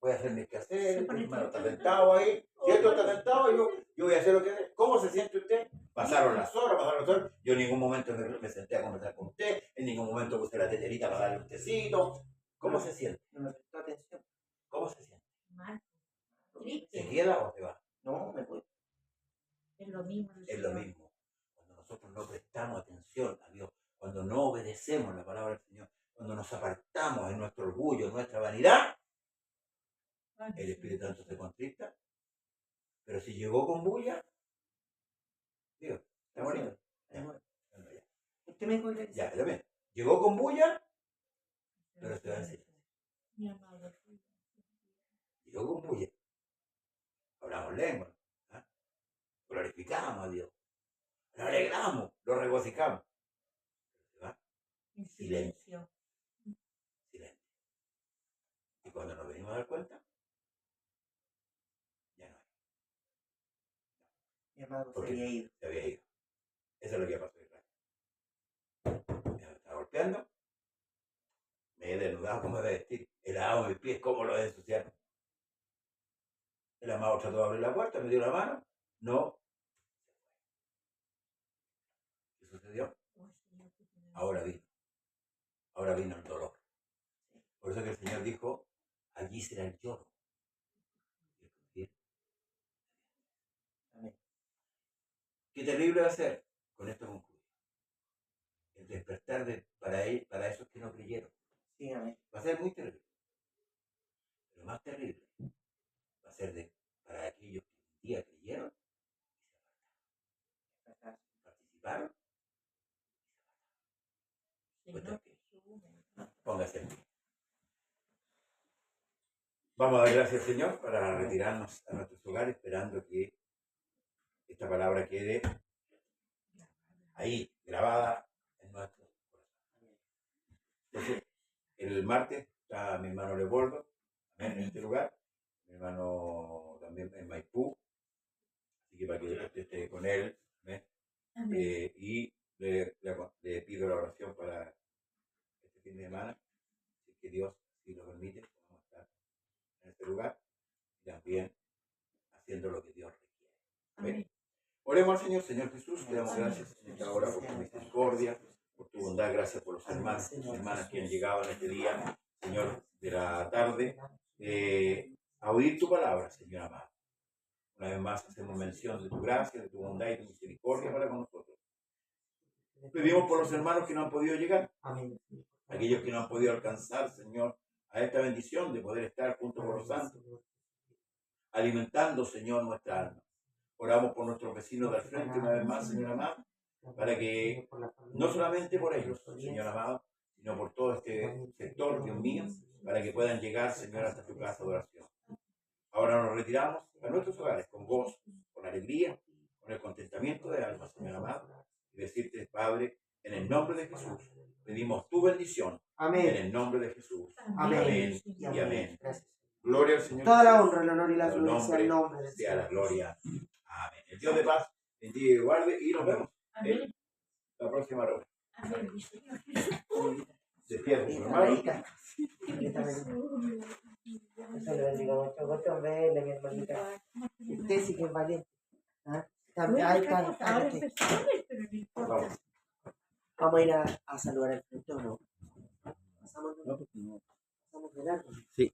Voy a hacer mis quehaceres, mi hermano está sentado ahí, ¿cierto? Está sentado y yo voy a hacer lo que hace. ¿Cómo se siente usted? Pasaron las horas. Yo en ningún momento me senté a conversar con usted, en ningún momento puse la teterita para darle un tecito. ¿Cómo se siente? No me prestó atención. ¿Cómo se siente? Mal. ¿Se Triste. queda o se va? No, me voy. Es lo mismo. Es lo mismo. Cuando nosotros no prestamos atención a Dios, cuando no obedecemos la palabra del Señor, cuando nos apartamos en nuestro orgullo, en nuestra vanidad, el Espíritu Santo se contrista. Pero si llegó con bulla, digo, está bonito. Usted me dijo que Ya, también. Llegó con bulla, pero se va a enseñar. Llegó con bulla. Hablamos lengua. ¿Eh? Glorificamos a Dios. Lo alegramos, lo regocijamos. ¿Se va? En silencio. Silencio. Y cuando nos venimos a dar cuenta, ya no hay. mi hermano se ¿Por qué? había ido. Se había ido. Eso es lo que pasó en Israel. Me estaba golpeando. Me he desnudado como de vestir. He lavado mis pies, ¿cómo lo he ensuciado? El amado trató de abrir la puerta, me dio la mano. No. ¿Qué sucedió? Ahora vino. Ahora vino el dolor. Por eso que el Señor dijo, allí será el lloro. Amén. Qué terrible va a ser. Con esto concluyo. El despertar para esos que no creyeron. Sí, amén. Va a ser muy terrible. Pero más terrible va a ser para aquellos que un día creyeron y se apartaron. Participaron. Póngase en pie. Vamos a dar gracias al Señor para retirarnos a nuestros hogares, esperando que esta palabra quede ahí, grabada en nuestro corazón. Entonces, el martes está mi hermano Leopoldo, en este lugar, mi hermano también en Maipú, así que para que usted esté con él, y le pido la oración para este fin de semana, así que Dios, si lo permite, vamos a estar en este lugar y también haciendo lo que Dios requiere. ¿Amén? Oremos al Señor. Señor Jesús, te damos gracias en esta hora por tu misericordia, por tu bondad, gracias por los hermanos y hermanas que han llegado en este día, Señor, de la tarde, a oír tu palabra, Señor amado. Una vez más hacemos mención de tu gracia, de tu bondad y tu misericordia para con nosotros. Pedimos por los hermanos que no han podido llegar, aquellos que no han podido alcanzar, Señor, a esta bendición de poder estar junto con los santos, alimentando, Señor, nuestra alma. Oramos por nuestros vecinos del frente una vez más, Señor amado, para que no solamente por ellos, Señor amado, sino por todo este sector, Dios mío, para que puedan llegar, Señor, hasta tu casa de oración. Ahora nos retiramos a nuestros hogares con gozo, con alegría, con el contentamiento de alma, Señor amado, y decirte, Padre, en el nombre de Jesús, pedimos tu bendición. Amén. En el nombre de Jesús. Amén. Amén y amén. Gracias. Gloria al Señor. Toda la honra, el honor y la El gloria sea el nombre nombre del sea la Señor. gloria. Amén. El Dios de paz bendiga y guarde y nos vemos en la próxima reunión. Despierta, hermano. Eso le bendiga mucho. Gusto verle, mi hermanita. Usted sí que es valiente. ¿Ah? También, ahí está. Vamos a ir a saludar al frente, ¿o no? Pasamos de largo. Sí.